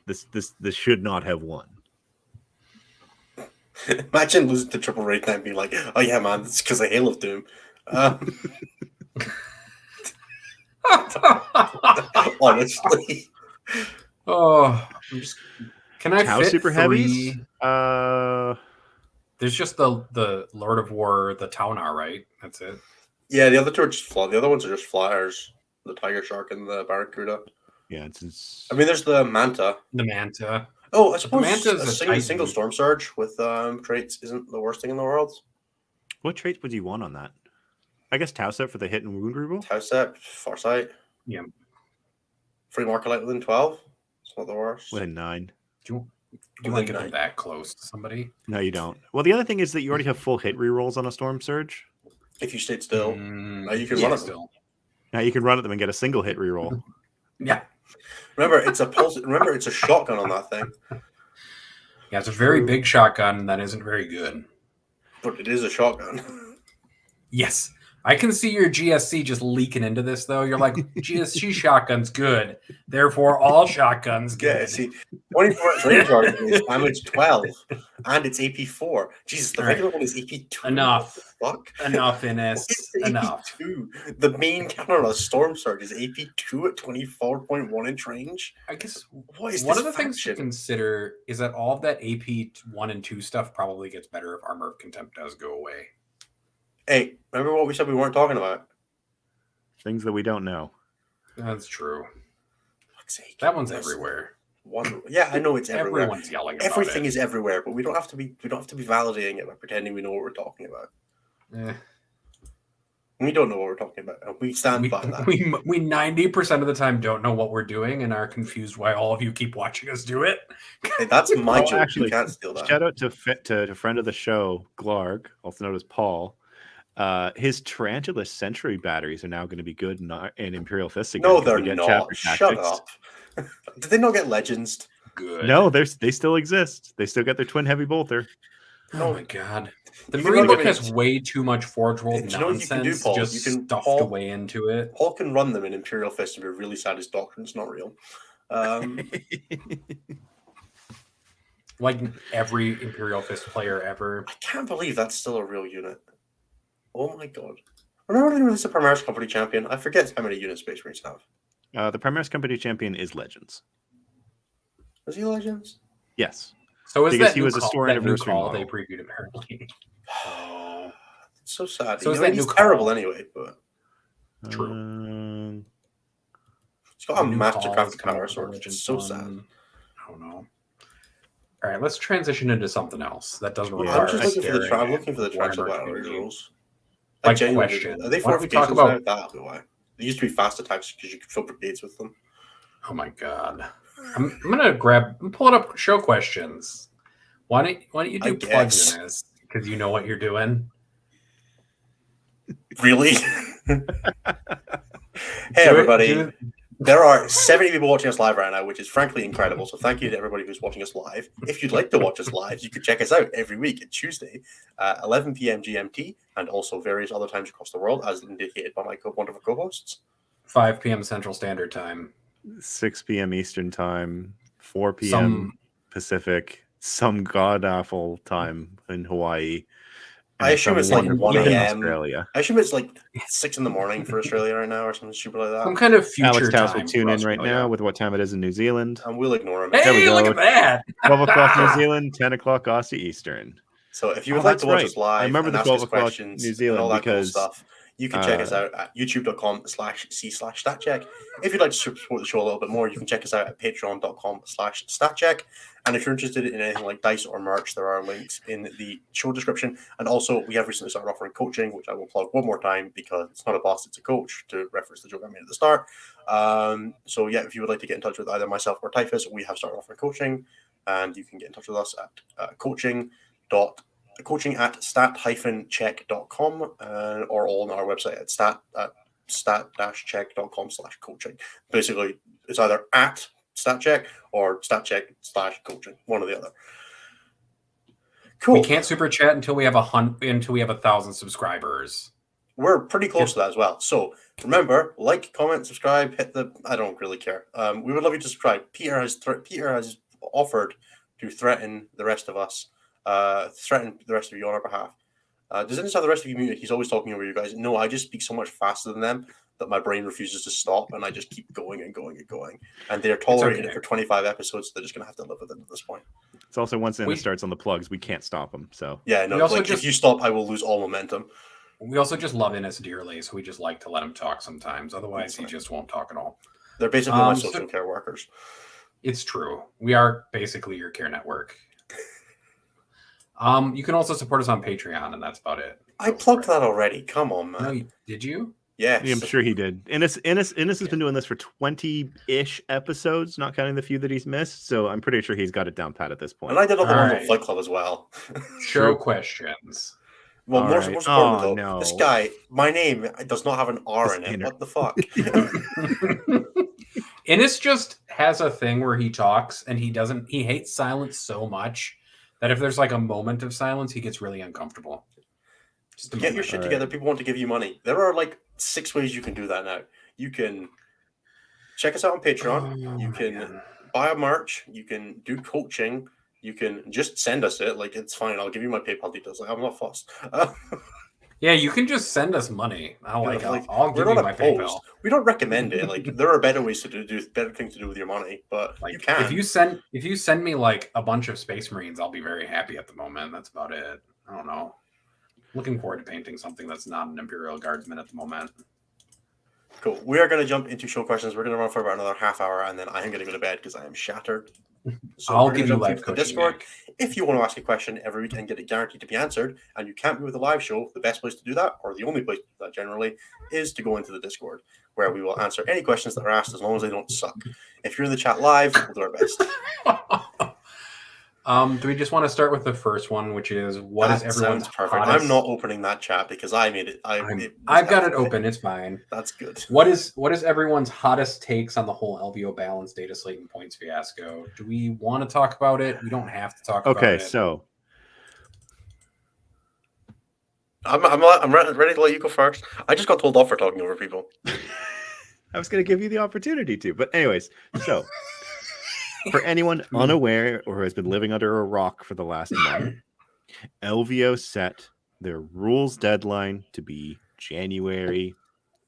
this should not have won. Imagine losing to Triple Raid and being like, "Oh yeah, man, it's because of Hail of Doom." Honestly, Oh, can I Tau fit Super three? Heavies? There's just the Lord of War, the Taunar, right? That's it. yeah, the other two are just fly. The other ones are just flyers. The Tiger Shark and the Barracuda. Yeah, it's I mean, there's the Manta. The Manta. Oh, I The suppose Manta is a a single Titan. Storm Surge with traits isn't the worst thing in the world. what trait would you want on that? I guess Tau set for the hit and wound reroll. House Step, Farsight. Yeah. Free marker light within 12. It's not the worst. Within 9. Do you want to Within get 9. them that close to somebody? No, you don't. Well, the other thing is that you already have full hit rerolls on a Storm Surge. If you stayed still, you can yeah, run it. still. Now you can run at them and get a single hit reroll. Yeah. Remember, it's a pulse. Remember, it's a shotgun on that thing. Yeah, it's a very big shotgun that isn't very good. But it is a shotgun. Yes. I can see your GSC just leaking into this, though. You're like, GSC shotgun's good. Therefore, all shotguns good. Yeah, see, 24 range target is damage 12, and it's AP 4. Jesus, the regular one is AP 2. Enough. What the fuck? Enough, Innes. It's Enough. AP 2. The main counter on a Storm Surge is AP 2 at 24.1 inch range. I guess What is one this of the things to faction? consider is that all of that AP 1 and 2 stuff probably gets better if Armor of Contempt does go away. Hey, remember what we said we weren't talking about? Things that we don't know. That's true. Fuck's sake. That one's That's everywhere. yeah, I know it's everywhere. Everyone's yelling about Everything it. is everywhere, but we don't have to be validating it by pretending we know what we're talking about. Eh. We don't know what we're talking about, and we stand by that. We 90% of the time don't know what we're doing and are confused why all of you keep watching us do it. Hey, that's my Oh, joke. actually, You can't steal that. Shout out to friend of the show, Glarg, also known as Paul. His Tarantula Century batteries are now going to be good in Imperial Fist again. No, 'cause they're we get not. chapter Shut tactics. up. Did they not get Legends? Good. No, they still exist. They still get their twin heavy bolter. Oh my god. The You can Marine run book them has way too much Forge World Do you know what you can do, nonsense Paul? just You can stuffed Paul- away into it. Paul can run them in Imperial Fist and be really sad his doctrine's not real. Like every Imperial Fist player ever. I can't believe that's still a real unit. Oh my god. Remember when they released the Primaris Company Champion? I forget how many units Space Marines have. The Primaris Company champion is Legends. Was he Legends? Yes. So is Because that he new was a call, store that new anniversary call model. they previewed apparently? Oh, it's so sad. So is I mean, that he's new terrible call? anyway, but True. he's got a New Mastercraft calls coming power up with sword. Legends It's so one. sad. I don't know. All right, let's transition into something else that doesn't Yeah. require I'm just looking for the staring I'm looking for the at Transfer Warhammer Battle community. rules. Like genuinely question. do. Are they Why don't we talk fortifications about- now? That'll be why. They used to be fast attacks because you could fill brigades with them. Oh my god. I'm gonna pull it up show questions. Why don't you I do plugs guess. in this? Because you know what you're doing. Really? Hey everybody. Do it. There are 70 people watching us live right now, which is frankly incredible. So thank you to everybody who's watching us live. If you'd like to watch us live, you can check us out every week at Tuesday at 11 p.m. GMT and also various other times across the world, as indicated by my wonderful co-hosts. 5 p.m. Central Standard Time. 6 p.m. Eastern Time, 4 p.m. Some Pacific, some god awful time in Hawaii. I assume some it's like wonderful 1 time in a.m. Australia. I assume it's like 6 in the morning for Australia right now or something stupid like some that. kind of future Alex Taos time will tune for in right Australia. now with what time it is in New Zealand. And we'll ignore him. There we Hey, go. look at that! 12 o'clock New Zealand, 10 o'clock Aussie Eastern. So if you Oh, would like that's to watch right. us live I remember and the ask 12 us o'clock questions New and Zealand all that because, cool stuff, you can check us out at youtube.com/c/statcheck. If you'd like to support the show a little bit more, you can check us out at patreon.com/statcheck. And if you're interested in anything like dice or merch, there are links in the show description. And also, we have recently started offering coaching, which I will plug one more time because it's not a boss, it's a coach, to reference the joke I made at the start. So yeah, if you would like to get in touch with either myself or Typhus, we have started offering coaching, and you can get in touch with us at coaching at stat-check.com or on our website at stat-check.com/coaching. Basically, it's either at StatCheck or StatCheck/coaching, one or the other. Cool. We can't super chat until we have 1,000 subscribers. We're pretty close to that as well. So remember, like, comment, subscribe, hit the. I don't really care. We would love you to subscribe. Peter has offered to threaten the rest of us threaten the rest of you on our behalf. Does Innes have the rest of you muted? He's always talking over you guys. No, I just speak so much faster than them that my brain refuses to stop, and I just keep going and going and going. And they're tolerating it for 25 episodes, so they're just going to have to live with it at this point. It's also once Innes starts on the plugs, we can't stop him. So yeah, no, like if you stop, I will lose all momentum. We also just love Innes dearly, so we just like to let him talk sometimes. Otherwise, he just won't talk at all. They're basically my social care workers. It's true. We are basically your care network. You can also support us on Patreon, and that's about it. I plugged that already. Come on, man. No, did you? Yeah, I'm sure he did. Innes has been doing this for 20-ish episodes, not counting the few that he's missed. So I'm pretty sure he's got it down pat at this point. And I did all the ones on Flight Club as well. Show questions. Well, more important though, this guy, my name does not have an R in it. What the fuck? Innes just has a thing where he talks and he hates silence so much that if there's like a moment of silence, he gets really uncomfortable. Get your shit together. People want to give you money. There are like 6 ways you can do that now. You can check us out on Patreon. You can buy a merch. You can do coaching. You can just send us it. Like, it's fine. I'll give you my PayPal details. Like, I'm not fussed. Yeah, you can just send us money. I'll give you my PayPal. We don't recommend it. Like, there are better ways to do better things to do with your money, but like, you can. If you send me like a bunch of Space Marines, I'll be very happy at the moment. That's about it. I don't know. Looking forward to painting something that's not an Imperial Guardsman at the moment. Cool. We are going to jump into show questions. We're going to run for about another half hour, and then I am going to go to bed because I am shattered. So I'll give you live coaching. Discord. If you want to ask a question every week and get it guaranteed to be answered, and you can't be with a live show, the best place to do that, or the only place to do that generally, is to go into the Discord, where we will answer any questions that are asked as long as they don't suck. If you're in the chat live, we'll do our best. Do we just want to start with the first one, which is what is everyone's perfect? Hottest... I'm not opening that chat because I made it. I've got it open. It's fine. That's good. What is everyone's hottest takes on the whole LVO balance data slate and points fiasco? Do we want to talk about it? We don't have to talk about it. Okay, so I'm ready to let you go first. I just got told off for talking over people. I was going to give you the opportunity to, but anyways, so. For anyone unaware or who has been living under a rock for the last month, LVO set their rules deadline to be January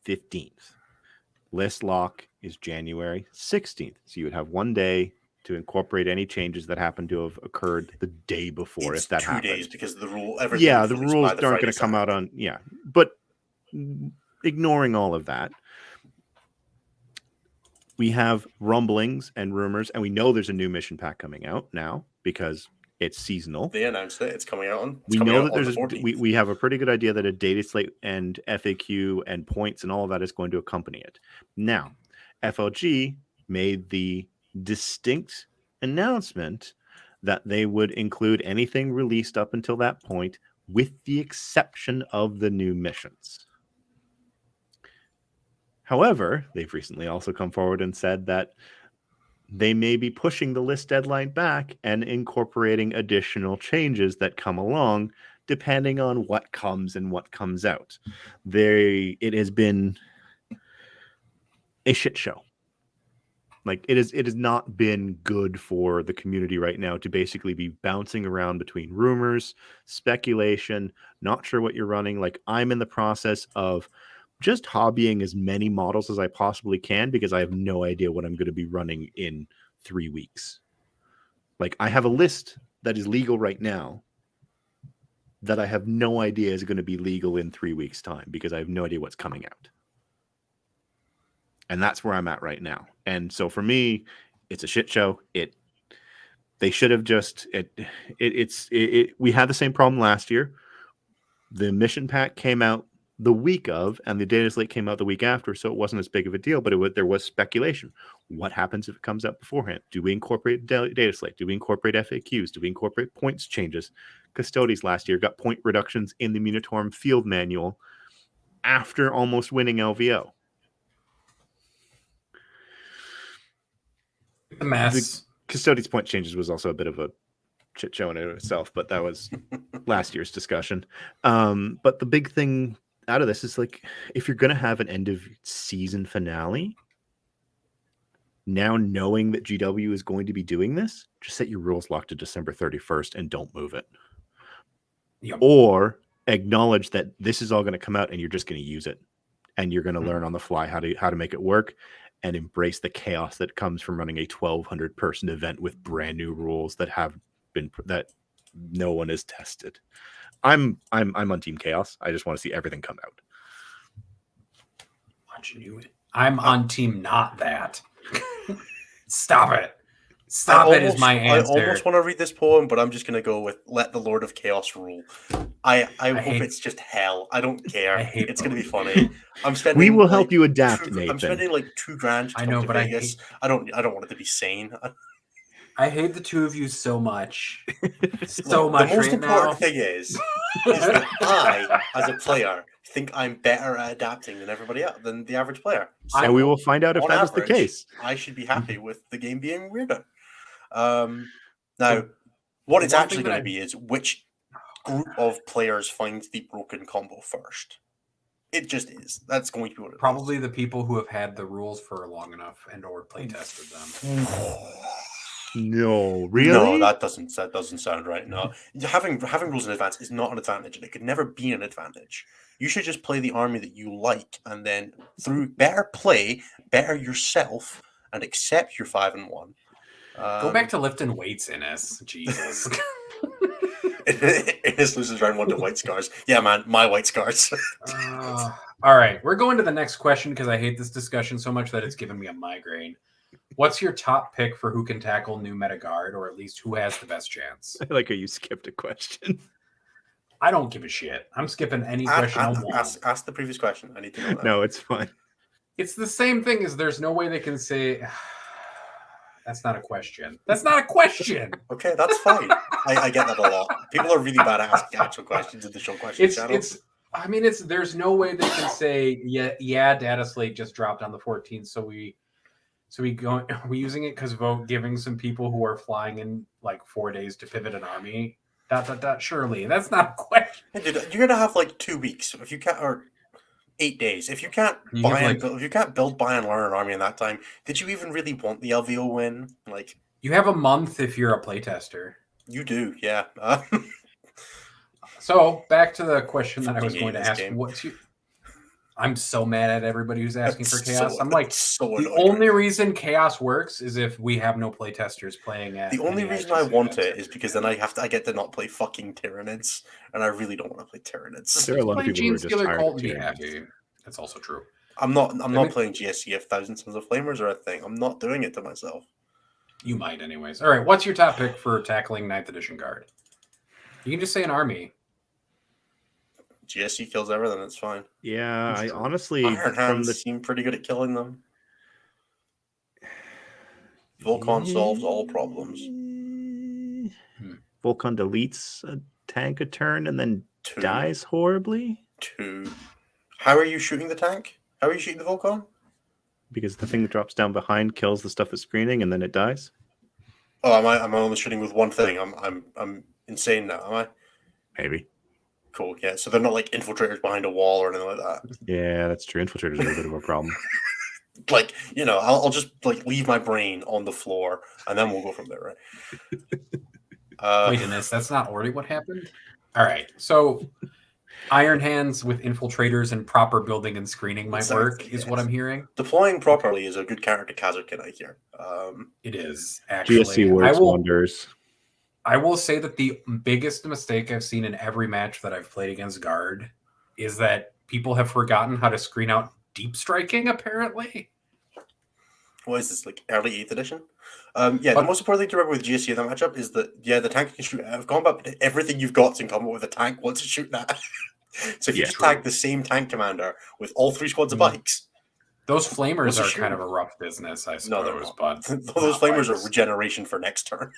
15th. List lock is January 16th. So you would have 1 day to incorporate any changes that happen to have occurred the day before, if that happens. 2 days because the rule. The rules aren't going to come out on. Yeah, but ignoring all of that. We have rumblings and rumors, and we know there's a new mission pack coming out now because it's seasonal. They announced it. It's coming out on. We know that there's we have a pretty good idea that a data slate and FAQ and points and all of that is going to accompany it. Now, FLG made the distinct announcement that they would include anything released up until that point, with the exception of the new missions. However, they've recently also come forward and said that they may be pushing the list deadline back and incorporating additional changes that come along, depending on what comes and what comes out. It has been a shit show. Like, it has not been good for the community right now to basically be bouncing around between rumors, speculation, not sure what you're running. Like, I'm in the process of just hobbying as many models as I possibly can because I have no idea what I'm going to be running in 3 weeks. Like, I have a list that is legal right now that I have no idea is going to be legal in 3 weeks' time because I have no idea what's coming out. And that's where I'm at right now. And so for me, it's a shit show. They should have just we had the same problem last year. The mission pack came out the week of, and the data slate came out the week after, so it wasn't as big of a deal, but there was speculation. What happens if it comes out beforehand? Do we incorporate data slate? Do we incorporate FAQs? Do we incorporate points changes? Custodes last year got point reductions in the Munitorum field manual after almost winning LVO. The mess. The Custodes point changes was also a bit of a shit show in itself, but that was last year's discussion. But the big thing out of this is, like, if you're going to have an end of season finale, now knowing that GW is going to be doing this, just set your rules locked to December 31st and don't move it. Yep. Or acknowledge that this is all going to come out and you're just going to use it. And you're going to learn on the fly how to make it work and embrace the chaos that comes from running a 1,200 person event with brand new rules that no one has tested. I'm on Team Chaos. I just want to see everything come out. Watching you. I'm on Team Not That. Stop it. Stop it is my answer. I almost want to read this poem, but I'm just going to go with "Let the Lord of Chaos rule." I hope it's just hell. I don't care. It's going to be funny. We will help you adapt, Nathan. I'm spending like $2,000 to come to Vegas. I don't want it to be sane. I hate the two of you so much. So much. The most important thing is that I, as a player, think I'm better at adapting than everybody else, than the average player. So and we will find out if that is the case. I should be happy with the game being weirder. Now, what it's actually going to be is which group of players finds the broken combo first. It just is. That's going to be what it Probably the people who have had the rules for long enough and or play tested them. No, really? No, that doesn't sound right. No, having rules in advance is not an advantage, and it could never be an advantage. You should just play the army that you like, and then through better play, better yourself, and accept your 5-1. Go back to lifting weights, Innes. Jesus. Innes loses round 1 to white scars. Yeah, man, my white scars. All right, we're going to the next question because I hate this discussion so much that it's given me a migraine. What's your top pick for who can tackle new meta guard, or at least who has the best chance? I like how you skipped a question. I don't give a shit. I'm skipping any question I want. Ask the previous question. I need to know that. No, it's fine. It's the same thing as there's no way they can say... That's not a question. That's not a question. Okay, that's fine. I get that a lot. People are really bad at asking actual questions in the show question channel. There's no way they can say, yeah, data slate just dropped on the 14th, so we using it because vote giving some people who are flying in like 4 days to pivot an army. ... Surely that's not a question. Hey, dude, you're gonna have like 2 weeks if you can't, or 8 days if you can't build, buy, and learn an army in that time. Did you even really want the LVO win? Like, you have a month if you're a playtester. You do, yeah. So back to the question that I was going to ask. I'm so mad at everybody who's asking for chaos. I'm like, the only reason chaos works is if we have no playtesters playing at. The only reason I want it is because then I get to not play fucking Tyranids, and I really don't want to play Tyranids. There are a lot of people who are just tired of Tyranids. That's also true. I'm not playing GSC if Thousand Sons of Flamers are a thing. I'm not doing it to myself. You might, anyways. All right, what's your top pick for tackling 9th edition guard? You can just say an army. GSC kills everything. It's fine. Yeah, I honestly Iron Hands seem pretty good at killing them. Volcon solves all problems. Volcon deletes a tank a turn and then dies horribly. 2. How are you shooting the tank? How are you shooting the Volcon? Because the thing that drops down behind kills the stuff it's screening and then it dies. Oh, am I only shooting with one thing? I'm insane now, am I? Maybe. Cool, yeah. So they're not like infiltrators behind a wall or anything like that. Yeah, that's true. Infiltrators are a bit of a problem. Like, I'll just like leave my brain on the floor and then we'll go from there, right? Wait, Innes, that's not already what happened? All right. So Iron Hands with infiltrators and proper building and screening might work, is what I'm hearing. Deploying properly is a good character Kazakin, I hear. It is, actually. GSC works wonders. I will say that the biggest mistake I've seen in every match that I've played against Guard is that people have forgotten how to screen out deep striking, apparently. What is this, like early 8th edition? The most important thing to remember with GSC in that matchup is that, the tank can shoot out of combat, but everything you've got in combat with a tank wants to shoot that. So if you just tag the same tank commander with all 3 squads of bikes. Those flamers are kind of a rough business, I suppose. No, they're not. But those flamers are regeneration for next turn.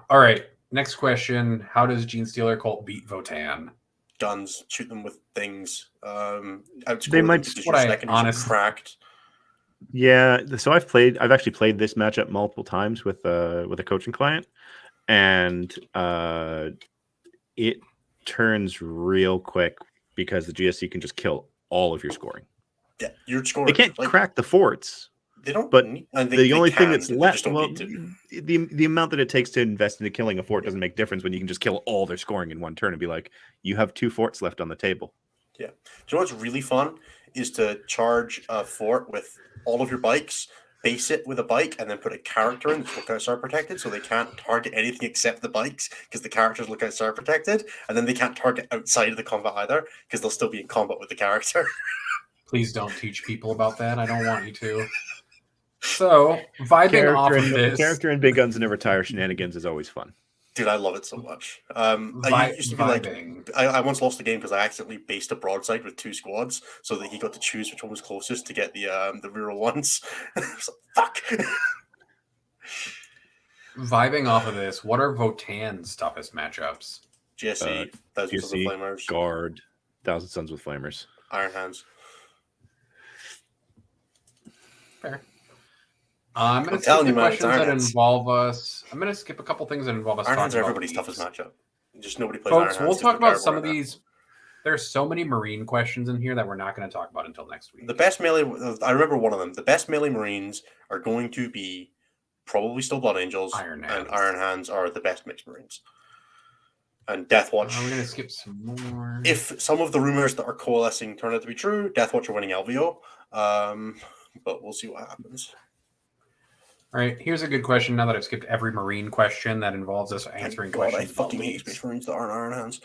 All right, next question. How does Gene Stealer Cult beat Votan? Guns, shoot them with things. They might. What I honestly cracked. Yeah, so I've actually played this matchup multiple times with a coaching client, and it turns real quick because the GSC can just kill all of your scoring. Yeah, your scoring. They can't crack the forts. They don't. But need, and the only thing that's they left, just don't well, need to. the amount that it takes to invest into killing a fort doesn't make difference when you can just kill all their scoring in one turn and be like, you have 2 forts left on the table. Yeah. Do you know what's really fun is to charge a fort with all of your bikes, base it with a bike, and then put a character in that's lookout star protected, so they can't target anything except the bikes because the characters lookout star protected, and then they can't target outside of the combat either because they'll still be in combat with the character. Please don't teach people about that. I don't want you to. So, vibing off of this. Character and big guns and never tire shenanigans is always fun. Dude, I love it so much. I used to be vibing. I once lost a game because I accidentally based a broadside with 2 squads, so that he got to choose which one was closest to get the rural ones. I was like, fuck. Vibing off of this, what are Votan's toughest matchups? GSE, Thousand Sons of Flamers, Guard, Thousand Sons with Flamers, Iron Hands. Fair. I'm going to telling skip you, the man, it's questions that Iron Hands. involve us. I'm going to skip a couple things that involve us. Iron Hands are talking about everybody's these. toughest matchup. Just nobody plays Folks, Iron Hands. we'll talk about some of right now. these. There's so many Marine questions in here that we're not going to talk about until next week. The best melee, I remember one of them. The best melee Marines are going to be probably still Blood Angels, Iron and Hands. Iron Hands are the best mixed Marines. And Deathwatch. We're going to skip some more. If some of the rumors that are coalescing turn out to be true, Deathwatch are winning LVO. But we'll see what happens. All right, here's a good question. Now that I've skipped every Marine question that involves us answering God, I questions. fucking hate Space Marines that aren't Iron Hands.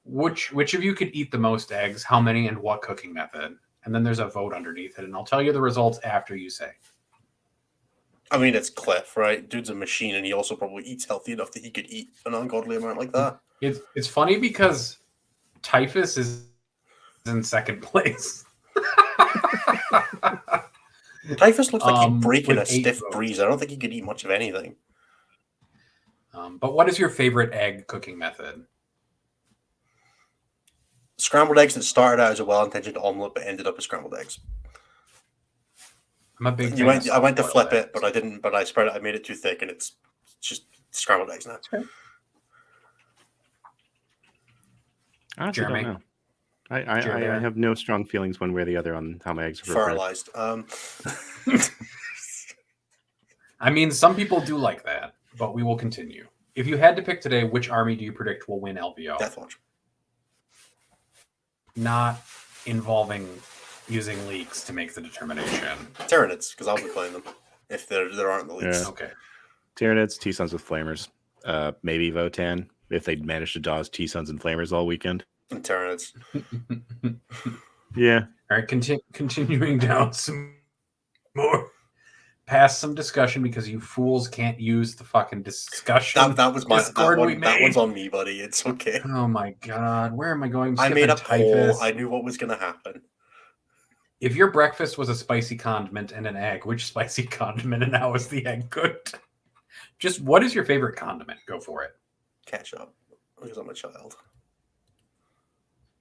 Which of you could eat the most eggs? How many and what cooking method? And then there's a vote underneath it, and I'll tell you the results after you say. I mean, it's Cliff, right? Dude's a machine, and he also probably eats healthy enough that he could eat an ungodly amount like that. It's funny because Typhus is in second place. Typhus looks like he'd break in a with 8 stiff votes. breeze. I don't think he could eat much of anything. But what is your favorite egg cooking method? Scrambled eggs that started out as a well-intentioned omelet but ended up as scrambled eggs. I'm a big fan of I went to soft-boiled flip it, eggs. but I didn't. But I spread it. I made it too thick, and it's just scrambled eggs now. I honestly Jeremy? don't know. I have no strong feelings one way or the other on how my eggs are prepared. Fertilized. I mean, some people do like that, but we will continue. If you had to pick today, which army do you predict will win LVO? Deathwatch. Not involving using leaks to make the determination. Tyranids, because I'll be playing them if there aren't the leaks. Yeah. Okay. Tyranids, T-Sons with Flamers. Maybe Votan, if they'd managed to dodge T-Sons and Flamers all weekend. And Tyranids. Yeah. All right, continuing down some more. Past some discussion because you fools can't use the fucking discussion. That was my Discord we that one's made. on me, buddy. It's okay. Oh my god, where am I going? I made a Typhus. poll. I knew what was going to happen. If your breakfast was a spicy condiment and an egg, which spicy condiment and how is the egg cooked? Just what is your favorite condiment? Go for it. Ketchup, because I'm a child.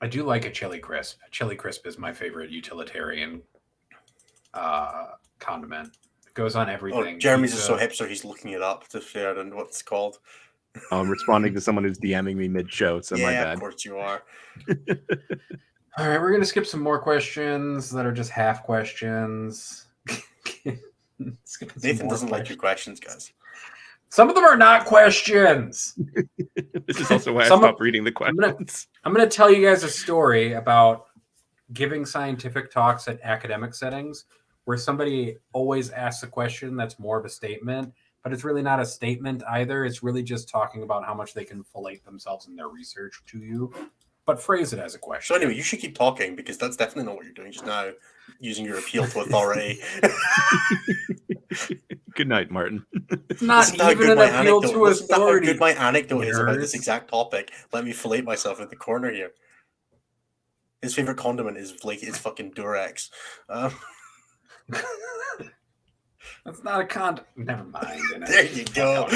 I do like a chili crisp. Chili crisp is my favorite utilitarian condiment. It goes on everything. Oh, Jeremy's Pizza. is so hipster, he's looking it up to figure out what it's called. I'm responding to someone who's DMing me mid-show, so my Yeah, bad. of course you are. All right, we're going to skip some more questions that are just half questions. Nathan doesn't like your questions, guys. Some of them are not questions. This is also why I Some of- stopped reading the questions. I'm going to tell you guys a story about giving scientific talks at academic settings where somebody always asks a question that's more of a statement, but it's really not a statement either. It's really just talking about how much they can fillet themselves in their research to you, but phrase it as a question. So anyway, you should keep talking because that's definitely not what you're doing just now, using your appeal to authority. Good night, Martin. It's not Listen to how even good an my appeal anecdote- to listen to how authority. good my anecdote is about this Nerds. exact topic. Let me fillet myself in the corner here. His favorite condiment is fucking Durex. That's not a condom. Never mind. There you go.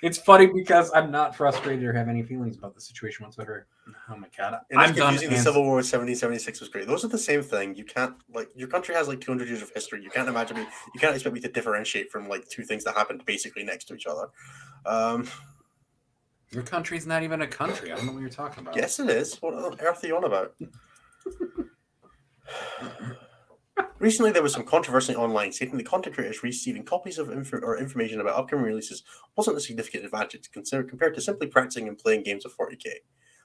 It's funny because I'm not frustrated or have any feelings about the situation whatsoever. Oh my god, And I'm it's done. confusing. The Civil War of 1776 was great. Those are the same thing. You can't your country has 200 years of history. You can't imagine me. You can't expect me to differentiate from two things that happened basically next to each other. Your country's not even a country. I don't know what you're talking about. Yes, it is. What on earth are you on about? Recently, there was some controversy online stating that content creators receiving copies of information about upcoming releases wasn't a significant advantage compared to simply practicing and playing games of 40k.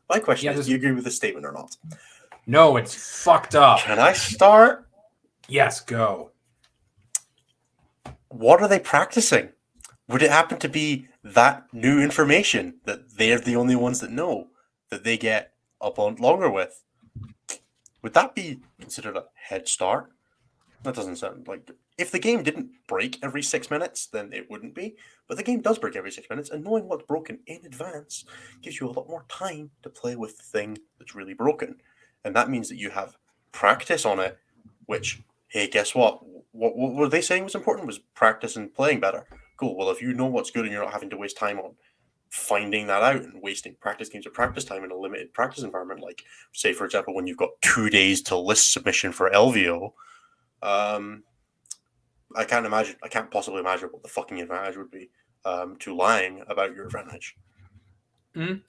My question is, do you agree with this statement or not? No, it's fucked up. Can I start? Yes, go. What are they practicing? Would it happen to be that new information that they're the only ones that know that they get up on longer with? Would that be considered a head start? That doesn't sound like... If the game didn't break every 6 minutes, then it wouldn't be. But the game does break every 6 minutes, and knowing what's broken in advance gives you a lot more time to play with the thing that's really broken. And that means that you have practice on it, which, hey, guess what? What were they saying was important was practice and playing better. Cool. Well, if you know what's good and you're not having to waste time on finding that out and wasting practice games or practice time in a limited practice environment, like, say, for example, when you've got 2 days to list submission for LVO, I can't possibly imagine what the fucking advantage would be to lying about your advantage. Mm-hmm.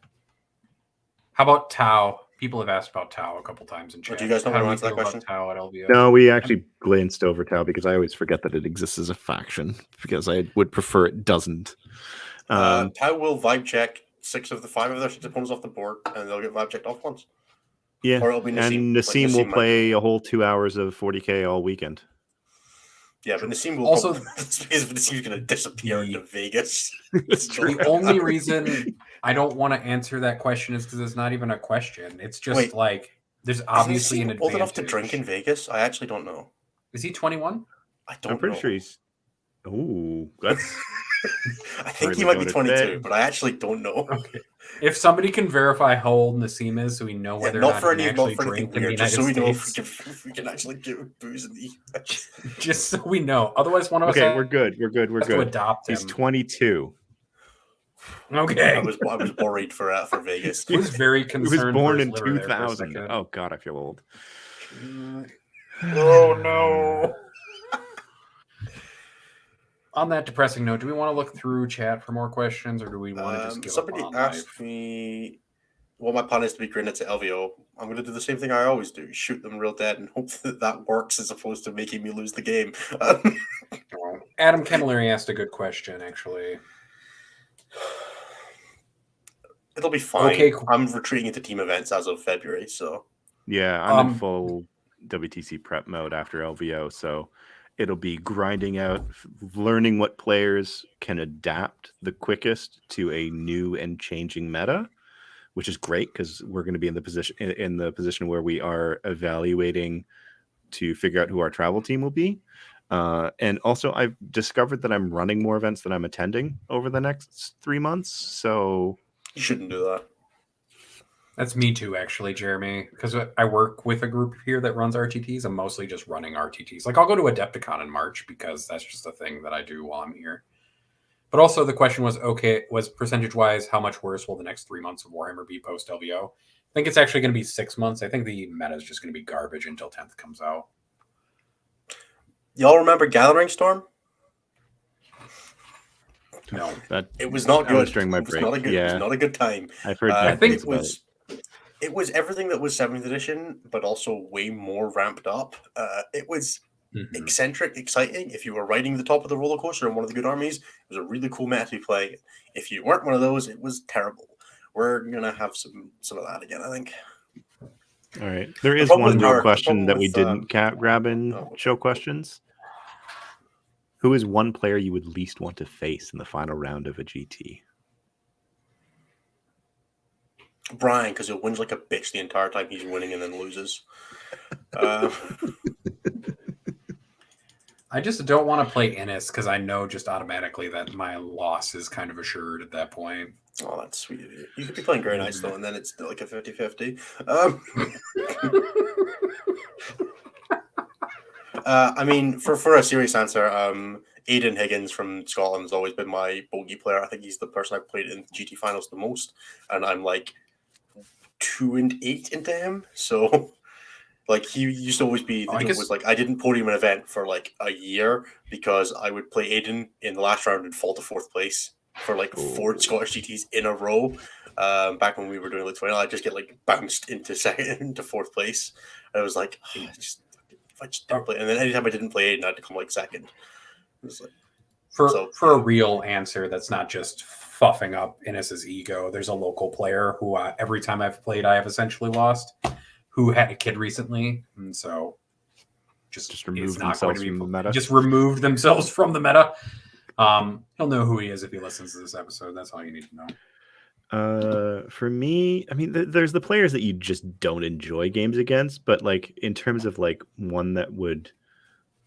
How about Tau? People have asked about Tau a couple times in chat. Do you guys know how to answer that question? Tau at LVO? No, we actually glanced over Tau because I always forget that it exists as a faction because I would prefer it doesn't. Tau will vibe check 6 of the 5 of their 6 opponents off the board, and they'll get vibe checked off once. Yeah, or it'll be Nassim. And Nassim will play a whole 2 hours of 40k all weekend. Yeah, but Nassim will also Nassim's going to disappear into Vegas. That's true. The only reason I don't want to answer that question is because it's not even a question. It's just there's obviously an advantage. Old enough to drink in Vegas? I actually don't know. Is he 21? I'm pretty sure he's. Oh, that's. I think he might be 22, but I actually don't know. Okay. If somebody can verify how old Nassim is, so we know whether or not he can actually drink in the United so we know States. if we can actually give booze in the US. Just so we know. Otherwise, one of us. Okay, we're good. We're good. To adopt him. He's 22. Okay. I was worried for Vegas. He was very concerned. He was born in 2000. Oh God, I feel old. Oh no. On that depressing note, do we want to look through chat for more questions, or do we want to just give somebody up on asked me what my plan is to be grenades at LVO. I'm going to do the same thing I always do: shoot them real dead and hope that works, as opposed to making me lose the game. Adam Camilleri asked a good question, actually. It'll be fine. Okay, cool. I'm retreating into team events as of February, so yeah, I'm in full WTC prep mode after LVO, so it'll be grinding out, learning what players can adapt the quickest to a new and changing meta, which is great because we're going to be in the position where we are evaluating to figure out who our travel team will be. And also, I've discovered that I'm running more events than I'm attending over the next 3 months. So you shouldn't do that. That's me too, actually, Jeremy, because I work with a group here that runs RTTs. I'm mostly just running RTTs. Like, I'll go to Adepticon in March because that's just a thing that I do while I'm here. But also the question was, was percentage-wise, how much worse will the next 3 months of Warhammer be post-LVO? I think it's actually going to be 6 months. I think the meta is just going to be garbage until 10th comes out. Y'all remember Gathering Storm? No. It was not good. During my break. It was not a good time. I've heard I think it was everything that was 7th edition, but also way more ramped up. It was eccentric, exciting. If you were riding the top of the roller coaster in one of the good armies, it was a really cool meta to be playing. If you weren't one of those, it was terrible. We're gonna have some of that again, I think. All right. There is one more question that we didn't grab in show questions. Who is one player you would least want to face in the final round of a GT? Brian, because he'll win like a bitch the entire time he's winning and then loses. I just don't want to play Innis because I know just automatically that my loss is kind of assured at that point. Oh, that's sweet of you. You could be playing Grey Knights, though, and then it's like a 50-50. I mean, for a serious answer, Aidan Higgins from Scotland has always been my bogey player. I think he's the person I've played in GT finals the most, and I'm like 2-8 into him. So, like, he used to always be. The joke was like I didn't podium an event for like a year because I would play Aidan in the last round and fall to 4th place for like 4 Scottish GTs in a row. Back when we were doing like 20, I just get like bounced into 4th place. I was like, if I just didn't play, and then anytime I didn't play Aiden, I had to come like second. It was like, for a real answer that's not just fuffing up Innes's ego, there's a local player who every time I've played, I have essentially lost, who had a kid recently, and so just removed themselves from the meta. Just removed themselves from the meta. He'll know who he is if he listens to this episode. That's all you need to know. For me, I mean, there's the players that you just don't enjoy games against, but like in terms of like one that would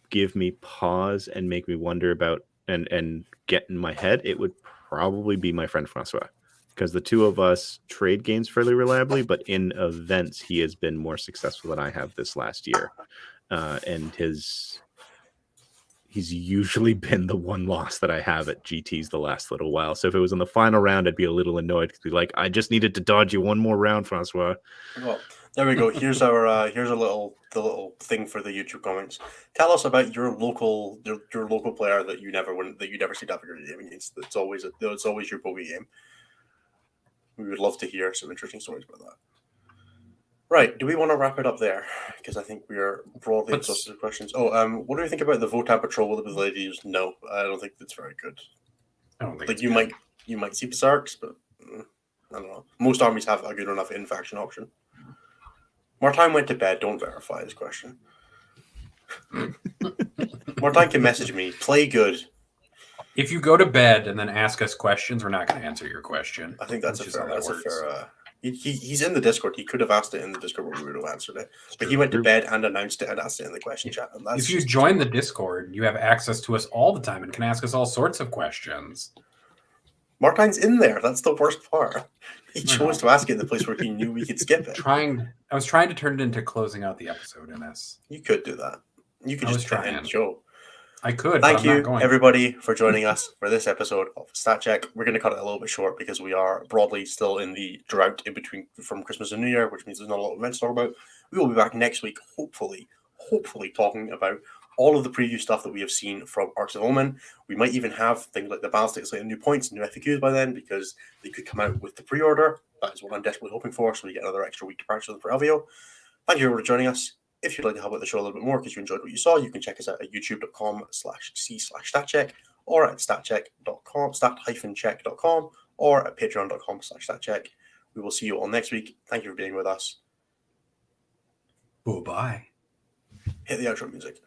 give me pause and make me wonder about and get in my head, it would probably be my friend Francois, because the two of us trade games fairly reliably, but in events he has been more successful than I have this last year, and he's usually been the one loss that I have at GTs the last little while. So if it was in the final round, I'd be a little annoyed to be like, I just needed to dodge you one more round, Francois. Well, there we go. Here's our the little thing for the YouTube comments. Tell us about your local player that you never see that figure game against. It's always your bogey game. We would love to hear some interesting stories about that. Right. Do we want to wrap it up there? Because I think we are broadly exhausted of questions. What do you think about the Votan Patrol with the ability to use? No, I don't think that's very good. I don't think like you might see Berserks, but I don't know. Most armies have a good enough in-faction option. Martine went to bed. Don't verify his question. Martine can message me. Play good. If you go to bed and then ask us questions, we're not going to answer your question. I think that's a fair. He's in the Discord. He could have asked it in the Discord where we would have answered it. But he went to bed and announced it and asked it in the question chat. And if you join the Discord, you have access to us all the time and can ask us all sorts of questions. Martine's in there. That's the worst part. He chose to ask it in the place where he knew we could skip it. I was trying to turn it into closing out the episode, MS. You could do that. You could just try and end the show. I could. Thank you, everybody, for joining us for this episode of Stat Check. We're going to cut it a little bit short because we are broadly still in the drought in between from Christmas and New Year, which means there's not a lot of events to talk about. We will be back next week, hopefully talking about all of the preview stuff that we have seen from Arks of Omen. We might even have things like the ballistics, like new points, new FAQs by then, because they could come out with the pre-order. That is what I'm desperately hoping for, so we get another extra week to practice them for LVO. Thank you for joining us. If you'd like to help out the show a little bit more because you enjoyed what you saw, you can check us out at youtube.com/c/statcheck or at stat-check.com or at patreon.com/statcheck. We will see you all next week. Thank you for being with us. Bye-bye. Hit the outro music.